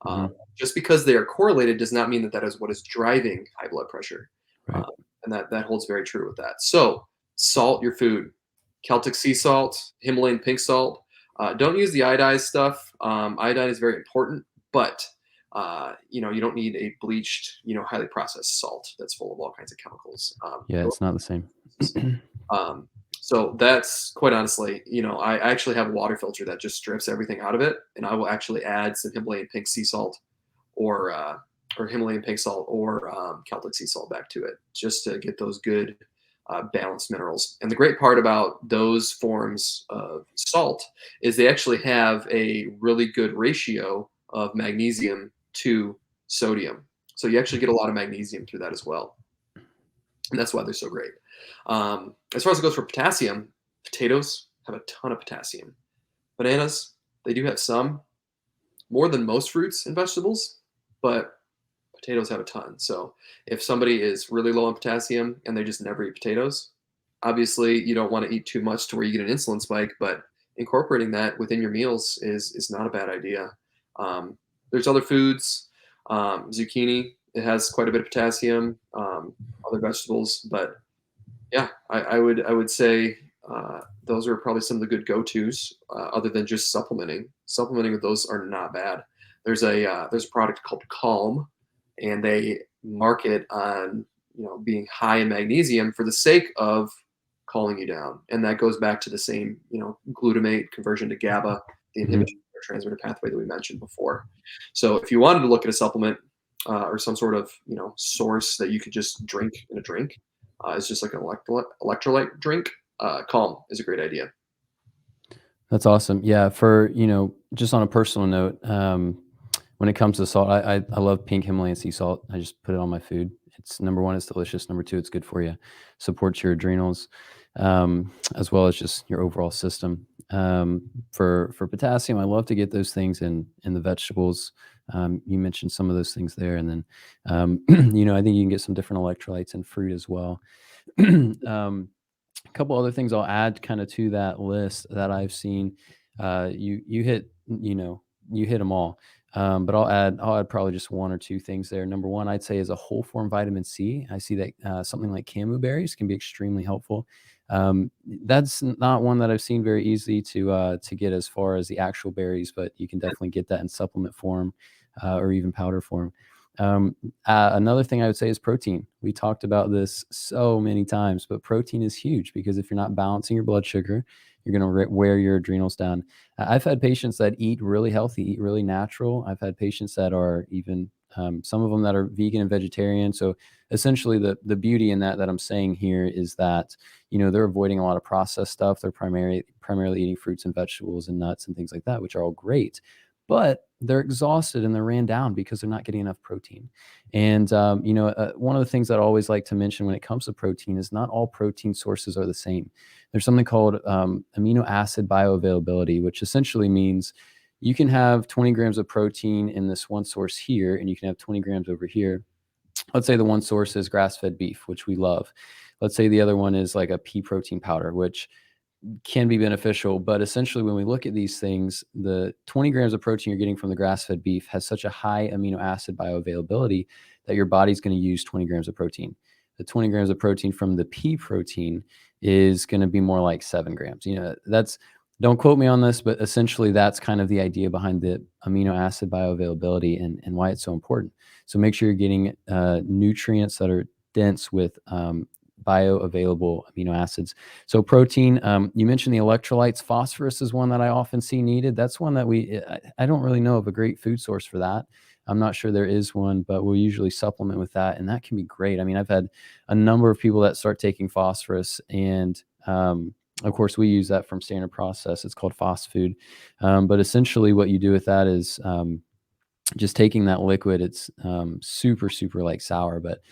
Um, Hmm. just because they are correlated does not mean that that is what is driving high blood pressure, Right. um, and that holds very true with that. So salt your food. Celtic sea salt, Himalayan pink salt. Don't use the iodized stuff. Iodine is very important, but you don't need a bleached, highly processed salt that's full of all kinds of chemicals. Yeah, it's not the same. Um, so that's quite honestly, I actually have a water filter that just strips everything out of it, and I will actually add some Himalayan pink sea salt or uh, or Himalayan pink salt or Celtic sea salt back to it, just to get those good balanced minerals. And the great part about those forms of salt is they actually have a really good ratio of magnesium to sodium. So you actually get a lot of magnesium through that as well, and that's why they're so great. As far as it goes for potassium, potatoes have a ton of potassium. Bananas, they do have some, more than most fruits and vegetables, but potatoes have a ton. So if somebody is really low on potassium and they just never eat potatoes, obviously you don't want to eat too much to where you get an insulin spike, but incorporating that within your meals is not a bad idea. There's other foods, zucchini, it has quite a bit of potassium, other vegetables, but yeah, I would say those are probably some of the good go-tos, other than just supplementing. Supplementing with those are not bad. There's a product called Calm, and they market on being high in magnesium for the sake of calming you down, and that goes back to the same glutamate conversion to GABA, the Hmm. inhibition of neurotransmitter pathway that we mentioned before. So if you wanted to look at a supplement or some sort of source that you could just drink in a drink, it's just like an electrolyte drink. Calm is a great idea. That's awesome. Yeah, for, just on a personal note, when it comes to salt, I love pink Himalayan sea salt. I just put it on my food. It's number one, it's delicious. Number two, it's good for you. Supports your adrenals, as well as just your overall system. For potassium, I love to get those things in the vegetables. You mentioned some of those things there, and then I think you can get some different electrolytes in fruit as well. A couple other things I'll add kind of to that list that I've seen. You hit you hit them all. But I'll add probably just one or two things there. Number one, I'd say is a whole form vitamin C. I see that something like camu berries can be extremely helpful. That's not one that I've seen very easy to get as far as the actual berries, but you can definitely get that in supplement form or even powder form. Another thing I would say is protein. We talked about this so many times, but protein is huge because if you're not balancing your blood sugar, you're going to wear your adrenals down. I've had patients that eat really healthy, eat really natural. I've had patients that are even some of them that are vegan and vegetarian. So essentially, the beauty in that I'm saying here is that they're avoiding a lot of processed stuff. They're primarily eating fruits and vegetables and nuts and things like that, which are all great. But they're exhausted and they're ran down because they're not getting enough protein. And one of the things that I always like to mention when it comes to protein is not all protein sources are the same. There's something called amino acid bioavailability, which essentially means you can have 20 grams of protein in this one source here, and you can have 20 grams over here. Let's say the one source is grass-fed beef, which we love. Let's say the other one is like a pea protein powder, which can be beneficial. But essentially, when we look at these things, the 20 grams of protein you're getting from the grass-fed beef has such a high amino acid bioavailability that your body's going to use 20 grams of protein. The 20 grams of protein from the pea protein is going to be more like 7 grams. Don't quote me on this, but essentially that's kind of the idea behind the amino acid bioavailability and why it's so important. So make sure you're getting nutrients that are dense with bioavailable amino acids. So protein, you mentioned the electrolytes. Phosphorus is one that I often see needed. That's one that I don't really know of a great food source for that. I'm not sure there is one, but we'll usually supplement with that, and that can be great. I mean, I've had a number of people that start taking phosphorus, and of course, we use that from Standard Process. It's called Phos Food. But essentially, what you do with that is just taking that liquid. It's super, super like sour, but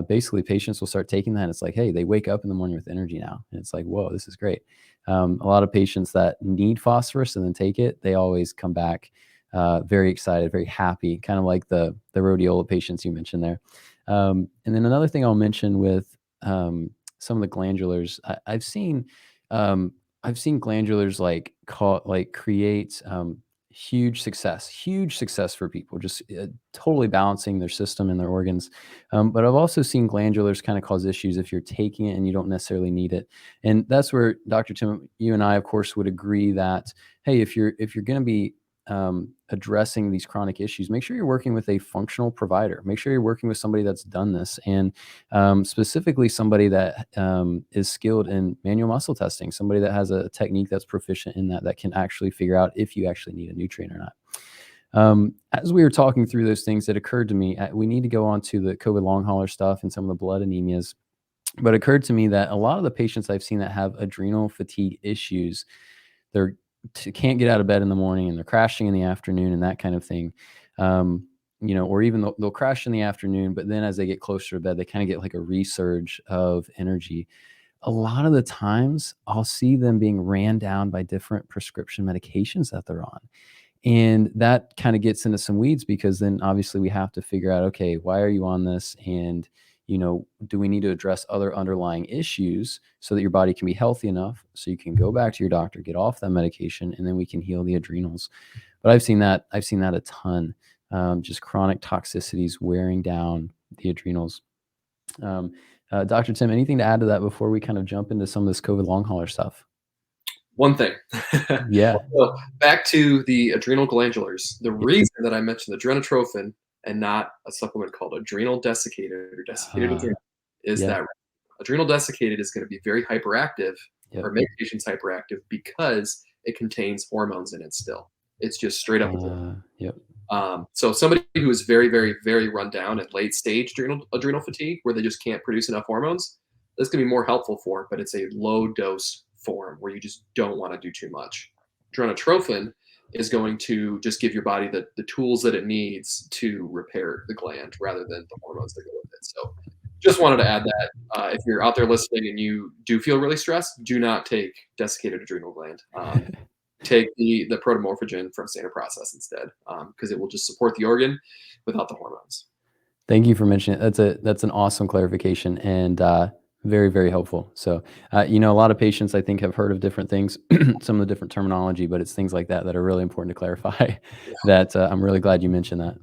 basically patients will start taking that. And it's like, hey, they wake up in the morning with energy now. And it's like, whoa, this is great. A lot of patients that need phosphorus and then take it, they always come back very excited, very happy, kind of like the rhodiola patients you mentioned there. And then another thing I'll mention with some of the glandulars, I've seen glandulars create huge success for people, just totally balancing their system and their organs. But I've also seen glandulars kind of cause issues if you're taking it and you don't necessarily need it. And that's where Dr. Tim, you and I, of course, would agree that, hey, if you're going to be addressing these chronic issues, make sure you're working with a functional provider. Make sure you're working with somebody that's done this, and specifically somebody that is skilled in manual muscle testing, somebody that has a technique that's proficient in that can actually figure out if you actually need a nutrient or not. As we were talking through those things, it occurred to me, we need to go on to the COVID long hauler stuff and some of the blood anemias. But it occurred to me that a lot of the patients I've seen that have adrenal fatigue issues, they're can't get out of bed in the morning and they're crashing in the afternoon and that kind of thing. Or even they'll crash in the afternoon, but then as they get closer to bed, they kind of get like a resurge of energy. A lot of the times I'll see them being ran down by different prescription medications that they're on. And that kind of gets into some weeds because then obviously we have to figure out, okay, why are you on this? And, do we need to address other underlying issues so that your body can be healthy enough so you can go back to your doctor, get off that medication, and then we can heal the adrenals. But I've seen that a ton, just chronic toxicities wearing down the adrenals. Dr. Tim, anything to add to that before we kind of jump into some of this COVID long hauler stuff? One thing. Yeah. So back to the adrenal glandulars. The reason that I mentioned adrenotrophin and not a supplement called adrenal desiccated or desiccated adrenal is Yeah. that adrenal desiccated is going to be very hyperactive Yep. or make patients hyperactive because it contains hormones in it still. It's just straight up. Yep. So somebody who is very, very, very run down at late stage adrenal fatigue, where they just can't produce enough hormones, this can be more helpful for, but it's a low dose form where you just don't want to do too much. Adrenotrophin is going to just give your body the tools that it needs to repair the gland rather than the hormones that go with it. So just wanted to add that if you're out there listening and you do feel really stressed, do not take desiccated adrenal gland. Take the protomorphogen from standard process instead, because it will just support the organ without the hormones. Thank you for mentioning it. That's an awesome clarification and very, very helpful. So, a lot of patients I think have heard of different things, some of the different terminology, but it's things like that that are really important to clarify. That I'm really glad you mentioned that.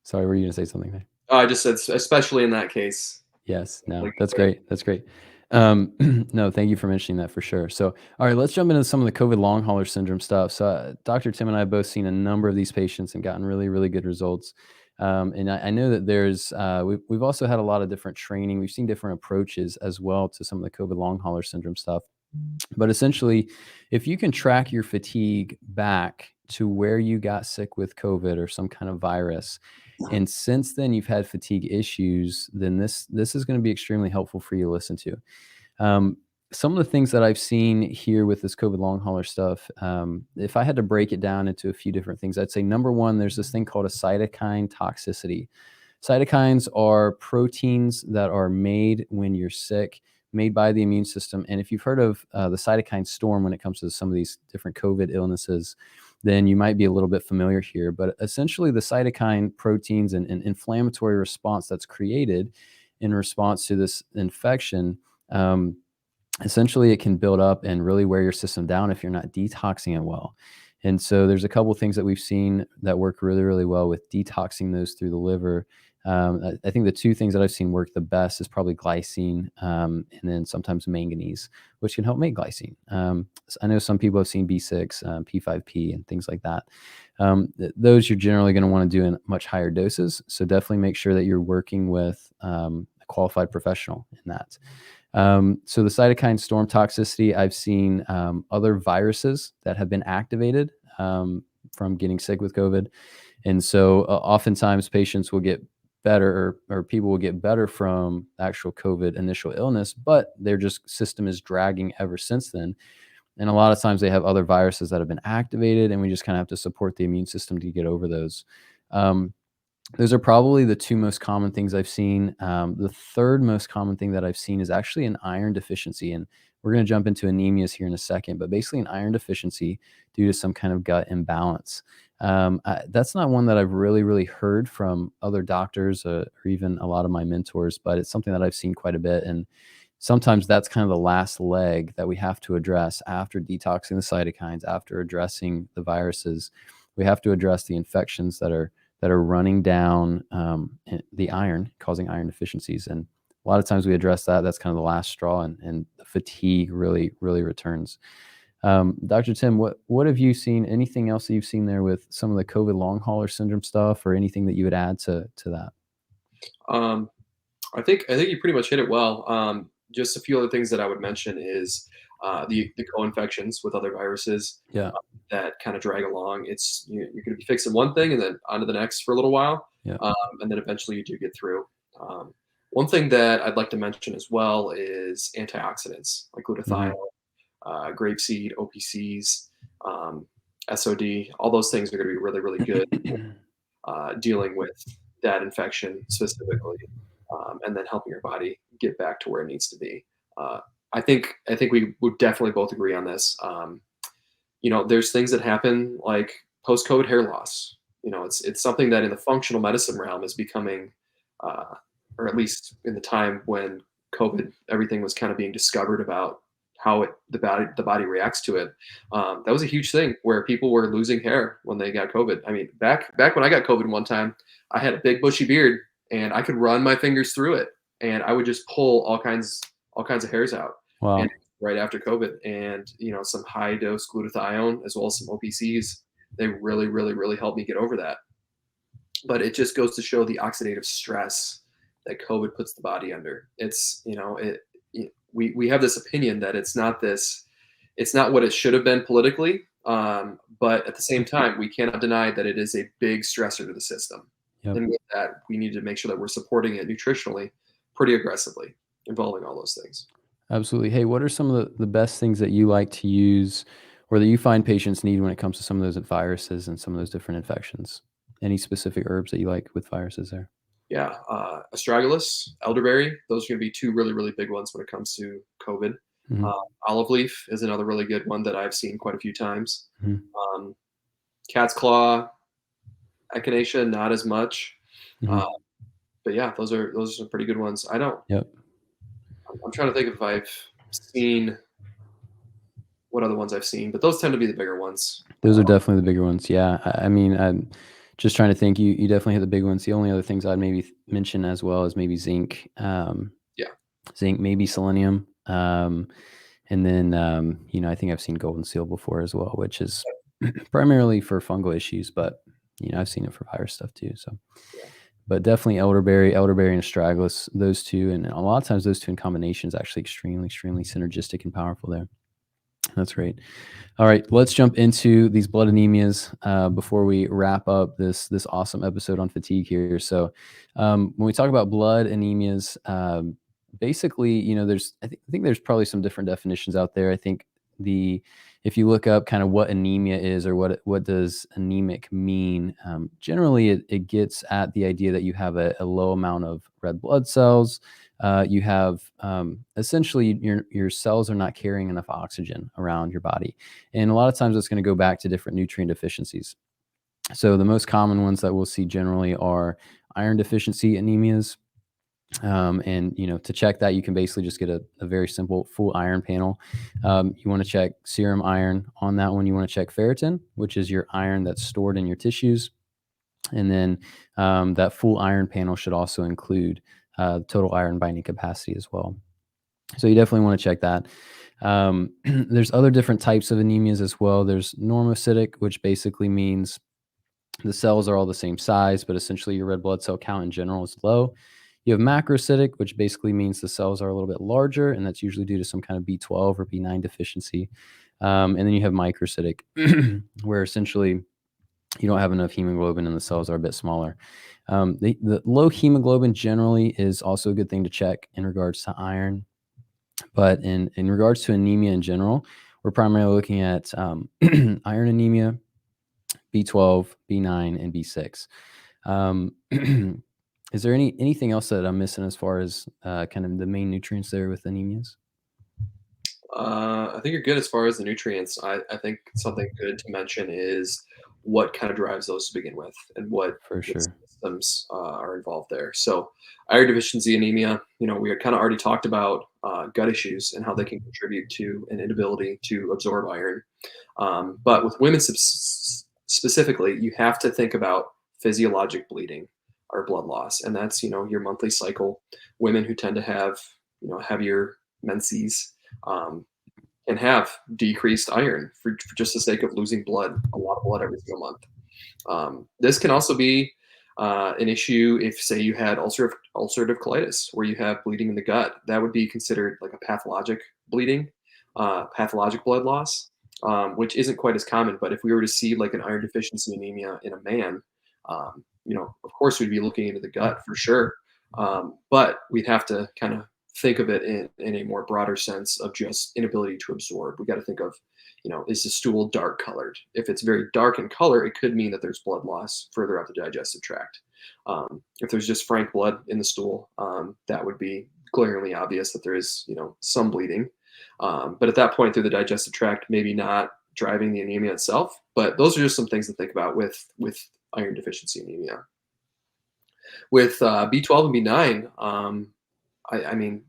Sorry, were you going to say something there? I just said, especially in that case. Yes. No, Like, that's great. That's great. No, thank you for mentioning that for sure. So, all right, let's jump into some of the COVID long hauler syndrome stuff. So, Dr. Tim and I have both seen a number of these patients and gotten really, really good results. And I know that we've also had a lot of different training. We've seen different approaches as well to some of the COVID long hauler syndrome stuff. But essentially, if you can track your fatigue back to where you got sick with COVID or some kind of virus, and since then you've had fatigue issues, then this is going to be extremely helpful for you to listen to. Um, some of the things that I've seen here with this COVID long hauler stuff, if I had to break it down into a few different things, I'd say number one, there's this thing called a cytokine toxicity. Cytokines are proteins that are made when you're sick, made by the immune system. And if you've heard of the cytokine storm when it comes to some of these different COVID illnesses, then you might be a little bit familiar here. But essentially, the cytokine proteins and inflammatory response that's created in response to this infection, um, essentially it can build up and really wear your system down if you're not detoxing it well. And so there's a couple things that we've seen that work really, really well with detoxing those through the liver. I think the two things that I've seen work the best is probably glycine, and then sometimes manganese, which can help make glycine. So I know some people have seen B6, P5P, and things like that. Those you're generally going to want to do in much higher doses. So definitely make sure that you're working with a qualified professional in that. So the cytokine storm toxicity, I've seen other viruses that have been activated from getting sick with COVID. And so oftentimes patients will get better or people will get better from actual COVID initial illness, but their just system is dragging ever since then. And a lot of times they have other viruses that have been activated, and we just kind of have to support the immune system to get over those. Um, those are probably the two most common things I've seen. The third most common thing that I've seen is actually an iron deficiency. And we're going to jump into anemias here in a second, but basically an iron deficiency due to some kind of gut imbalance. That's not one that I've really, really heard from other doctors or even a lot of my mentors, but it's something that I've seen quite a bit. And sometimes that's kind of the last leg that we have to address after detoxing the cytokines, after addressing the viruses. We have to address the infections that are running down the iron, causing iron deficiencies. And a lot of times we address that. That's kind of the last straw, and the fatigue really, really returns. Dr. Tim, what have you seen? Anything else that you've seen there with some of the COVID long hauler syndrome stuff, or anything that you would add to that? Um, I think you pretty much hit it well. Just a few other things that I would mention is the co-infections with other viruses Yeah, that kind of drag along. You're going to be fixing one thing and then on to the next for a little while, yeah. and then eventually you do get through. One thing that I'd like to mention as well is antioxidants like glutathione, Hmm. grapeseed, OPCs, um, SOD. All those things are going to be really, really good dealing with that infection specifically, and then helping your body get back to where it needs to be. Uh, I think we would definitely both agree on this. There's things that happen like post-COVID hair loss. It's something that in the functional medicine realm is becoming, uh, or at least in the time when COVID, everything was kind of being discovered about how the body reacts to it. That was a huge thing where people were losing hair when they got COVID. I mean, back when I got COVID one time, I had a big bushy beard and I could run my fingers through it, and I would just pull all kinds of hairs out. And Wow. right after COVID, and some high dose glutathione as well as some OPCs, they really, really, really helped me get over that. But it just goes to show the oxidative stress that COVID puts the body under. We have this opinion that it's not this It's not what it should have been politically, but at the same time, we cannot deny that it is a big stressor to the system. Yep. And with that, we need to make sure that we're supporting it nutritionally pretty aggressively, involving all those things. Absolutely. Hey, what are some of the best things that you like to use or that you find patients need when it comes to some of those viruses and some of those different infections? Any specific herbs that you like with viruses there? Yeah, astragalus, elderberry, those are going to be two really, really big ones when it comes to COVID. Hmm. Uh, Olive leaf is another really good one that I've seen quite a few times. Hmm. Um, Cat's claw, echinacea, not as much. Uh, Hmm. but yeah, those are some pretty good ones. I don't. Yep. I'm trying to think if I've seen what other ones I've seen, but those tend to be the bigger ones. Those are definitely the bigger ones. Yeah. I mean, I'm just trying to think. You definitely hit the big ones. The only other things I'd maybe mention as well is maybe zinc, Yeah, zinc, maybe selenium. And then, I think I've seen golden seal before as well, which is primarily for fungal issues, but I've seen it for virus stuff too. So, yeah. but definitely elderberry and astragalus, those two, and a lot of times those two in combination is actually extremely, extremely synergistic and powerful there. That's great. All right, let's jump into these blood anemias before we wrap up this awesome episode on fatigue here. So, when we talk about blood anemias, basically, I think there's probably some different definitions out there. I think the if you look up kind of what anemia is or what does anemic mean, generally it gets at the idea that you have a low amount of red blood cells. You have essentially your cells are not carrying enough oxygen around your body, and a lot of times it's going to go back to different nutrient deficiencies. So the most common ones that we'll see generally are iron deficiency anemias. And to check that, you can basically just get a very simple full iron panel. You want to check serum iron on that one. You want to check ferritin, which is your iron that's stored in your tissues. And then that full iron panel should also include total iron binding capacity as well. So you definitely want to check that. There's other different types of anemias as well. There's normocytic, which basically means the cells are all the same size, but essentially your red blood cell count in general is low. You have macrocytic, which basically means the cells are a little bit larger, and that's usually due to some kind of B12 or B9 deficiency. And then you have microcytic, where essentially you don't have enough hemoglobin and the cells are a bit smaller. The low hemoglobin generally is also a good thing to check in regards to iron. But in regards to anemia in general, we're primarily looking at iron anemia, B12, B9, and B6. Is there anything else that I'm missing as far as kind of the main nutrients there with anemias? I think you're good as far as the nutrients. I think something good to mention is what kind of drives those to begin with, and For what sure. systems are involved there. So, iron deficiency anemia. We had kind of already talked about gut issues and how they can contribute to an inability to absorb iron. But with women specifically, you have to think about physiologic bleeding or blood loss, and that's your monthly cycle. Women who tend to have heavier menses um, can have decreased iron for just the sake of losing blood, a lot of blood every single month. This can also be an issue if, say, you had ulcerative colitis, where you have bleeding in the gut. That would be considered like a pathologic bleeding, pathologic blood loss, which isn't quite as common. But if we were to see like an iron deficiency anemia in a man, of course, we'd be looking into the gut for sure. But we'd have to kind of think of it in a more broader sense of just inability to absorb. We got to think of, is the stool dark colored? If it's very dark in color, it could mean that there's blood loss further up the digestive tract. If there's just frank blood in the stool, that would be glaringly obvious that there is, some bleeding. But at that point through the digestive tract, maybe not driving the anemia itself. But those are just some things to think about with iron deficiency anemia. With B12 and B9, I mean,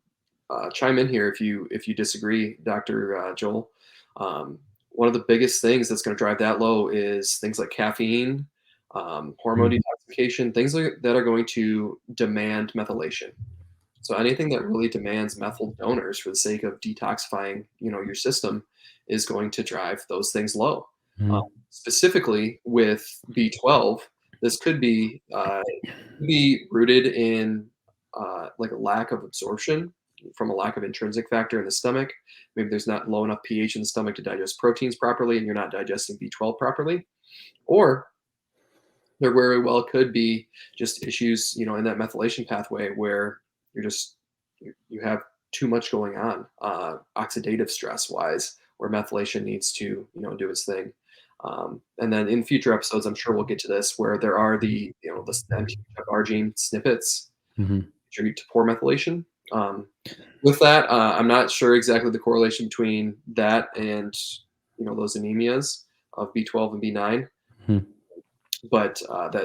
chime in here if you disagree, Dr. Joel. One of the biggest things that's going to drive that low is things like caffeine, hormone Mhm. detoxification, things that are going to demand methylation. So anything that really demands methyl donors for the sake of detoxifying, your system, is going to drive those things low. Um, Mhm. Specifically with B12, this could be rooted in like a lack of absorption. from a lack of intrinsic factor in the stomach. Maybe there's not low enough pH in the stomach to digest proteins properly, and you're not digesting B12 properly. Or there very well could be just issues, in that methylation pathway where you're just you have too much going on, oxidative stress wise, where methylation needs to, do its thing. And then in future episodes, I'm sure we'll get to this, where there are the MTHFR gene snippets Mhm. contribute to poor methylation. Um, with that, I'm not sure exactly the correlation between that and those anemias of B12 and B9, Mhm. but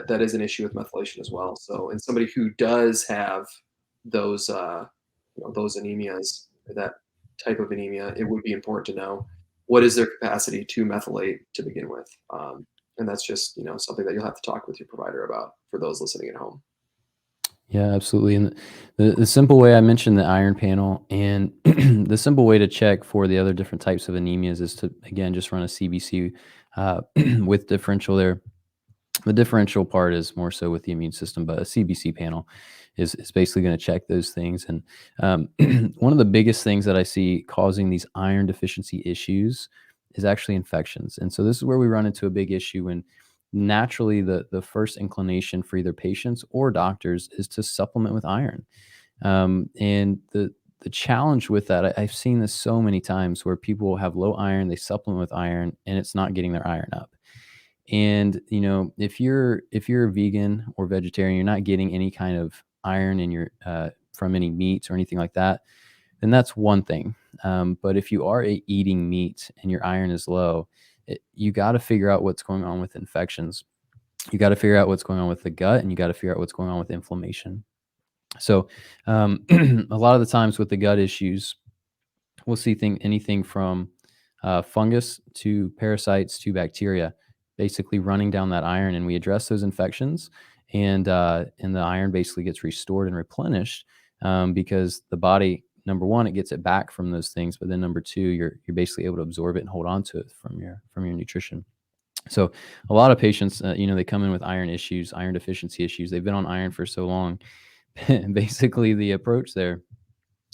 that is an issue with methylation as well. So, in somebody who does have those those anemias, or that type of anemia, it would be important to know what is their capacity to methylate to begin with, and that's just something that you'll have to talk with your provider about for those listening at home. Yeah, absolutely. And the simple way I mentioned the iron panel, and the simple way to check for the other different types of anemias is to, again, just run a CBC with differential there. The differential part is more so with the immune system, but a CBC panel is basically going to check those things. And one of the biggest things that I see causing these iron deficiency issues is actually infections. And so this is where we run into a big issue when naturally the first inclination for either patients or doctors is to supplement with iron. And the challenge with that, I've seen this so many times where people have low iron, they supplement with iron, and it's not getting their iron up. And, if you're a vegan or vegetarian, you're not getting any kind of iron in your from any meats or anything like that, then that's one thing. But if you are eating meat and your iron is low, you got to figure out what's going on with infections. You got to figure out what's going on with the gut, and you got to figure out what's going on with inflammation. So, a lot of the times with the gut issues, we'll see anything from fungus to parasites to bacteria, basically running down that iron, and we address those infections, and the iron basically gets restored and replenished, because the body, number one, it gets it back from those things, but then number two, you're basically able to absorb it and hold on to it from your nutrition. So a lot of patients, they come in with iron issues, iron deficiency issues. They've been on iron for so long. Basically, the approach there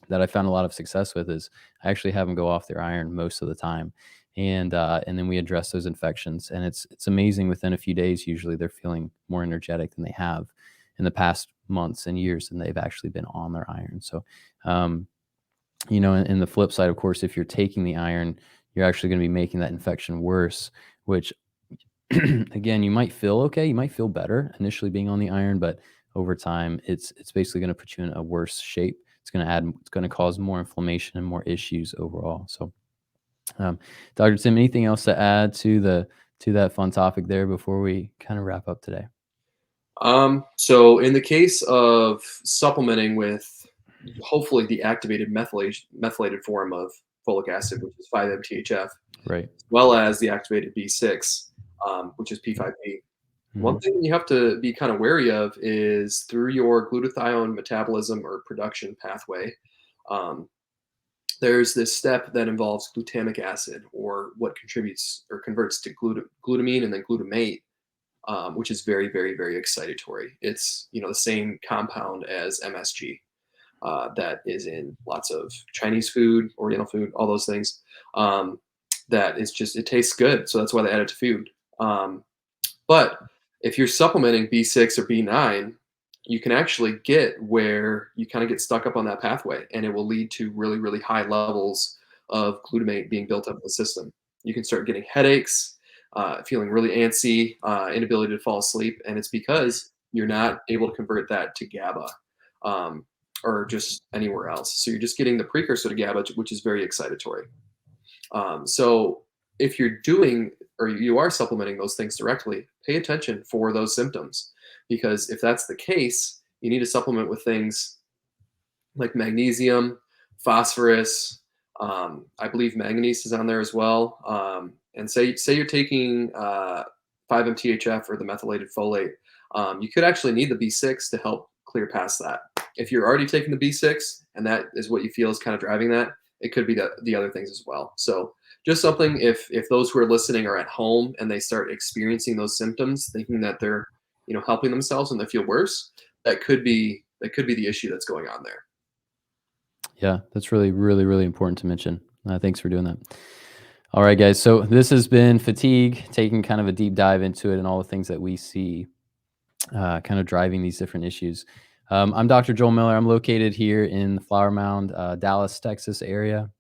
that I found a lot of success with is I actually have them go off their iron most of the time, and then we address those infections, and it's amazing. Within a few days, usually they're feeling more energetic than they have in the past months and years, than they've actually been on their iron. So, um, and the flip side, of course, if you're taking the iron, you're actually going to be making that infection worse, which again, you might feel okay, you might feel better initially being on the iron, but over time, it's basically going to put you in a worse shape. It's going to cause more inflammation and more issues overall. So, um, Dr. Tim, anything else to add to that fun topic there before we kind of wrap up today? So in the case of supplementing with hopefully the activated methylated form of folic acid, which is 5-MTHF, Right. as well as the activated B6, which is P5P. One Hmm. thing you have to be kind of wary of is through your glutathione metabolism or production pathway, um, there's this step that involves glutamic acid, or what contributes or converts to glutamine and then glutamate, which is very, very, very excitatory. It's the same compound as MSG, that is in lots of Chinese food, Oriental food, all those things. Um, that is just, it tastes good, so that's why they add it to food. But if you're supplementing B6 or B9, you can actually get where you kind of get stuck up on that pathway, and it will lead to really, really high levels of glutamate being built up in the system. You can start getting headaches, feeling really antsy, inability to fall asleep, and it's because you're not able to convert that to GABA, um, or just anywhere else. So you're just getting the precursor to GABA, which is very excitatory. So if you're doing or you are supplementing those things directly, pay attention for those symptoms, because if that's the case, you need to supplement with things like magnesium, phosphorus. I believe manganese is on there as well. And say you're taking 5-MTHF or the methylated folate, you could actually need the B6 to help clear past that. If you're already taking the B6 and that is what you feel is kind of driving that, it could be the other things as well. So just something, if those who are listening are at home and they start experiencing those symptoms, thinking that they're helping themselves and they feel worse, that could be the issue that's going on there. Yeah, that's really, really, really important to mention. Thanks for doing that. All right, guys. So this has been fatigue, taking kind of a deep dive into it and all the things that we see kind of driving these different issues. I'm Dr. Joel Miller. I'm located here in the Flower Mound, Dallas, Texas area.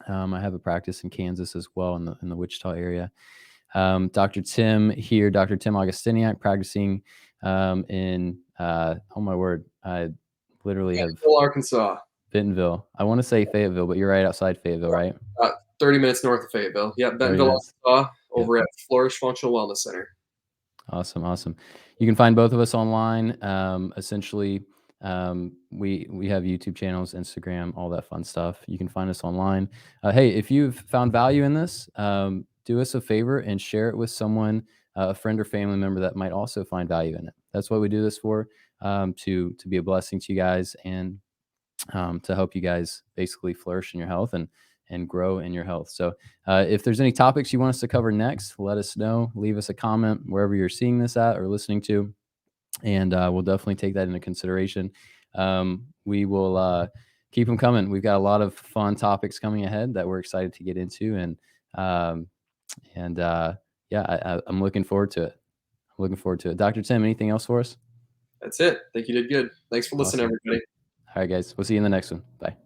I have a practice in Kansas as well, in the Wichita area. Dr. Tim here, Dr. Tim Augustiniak, practicing in, oh my word, I literally have Fayetteville, Arkansas, Bentonville. I want to say Fayetteville, but you're right outside Fayetteville, right? about 30 minutes north of Fayetteville. Yeah, 30 Bentonville, minutes. Arkansas, Yep. over at Flourish Functional Wellness Center. Awesome, awesome. You can find both of us online. Essentially, we have YouTube channels, Instagram, all that fun stuff. You can find us online. Hey, if you've found value in this, do us a favor and share it with someone, a friend or family member that might also find value in it. That's what we do this for, to be a blessing to you guys and to help you guys basically flourish in your health and grow in your health. So if there's any topics you want us to cover next, let us know. Leave us a comment wherever you're seeing this at or listening to, and we'll definitely take that into consideration. We will keep them coming. We've got a lot of fun topics coming ahead that we're excited to get into, um, and yeah, I'm looking forward to it. I'm looking forward to it. Dr. Tim, anything else for us? That's it. Think you did good. Thanks for listening, Awesome. everybody. All right, guys. We'll see you in the next one. Bye.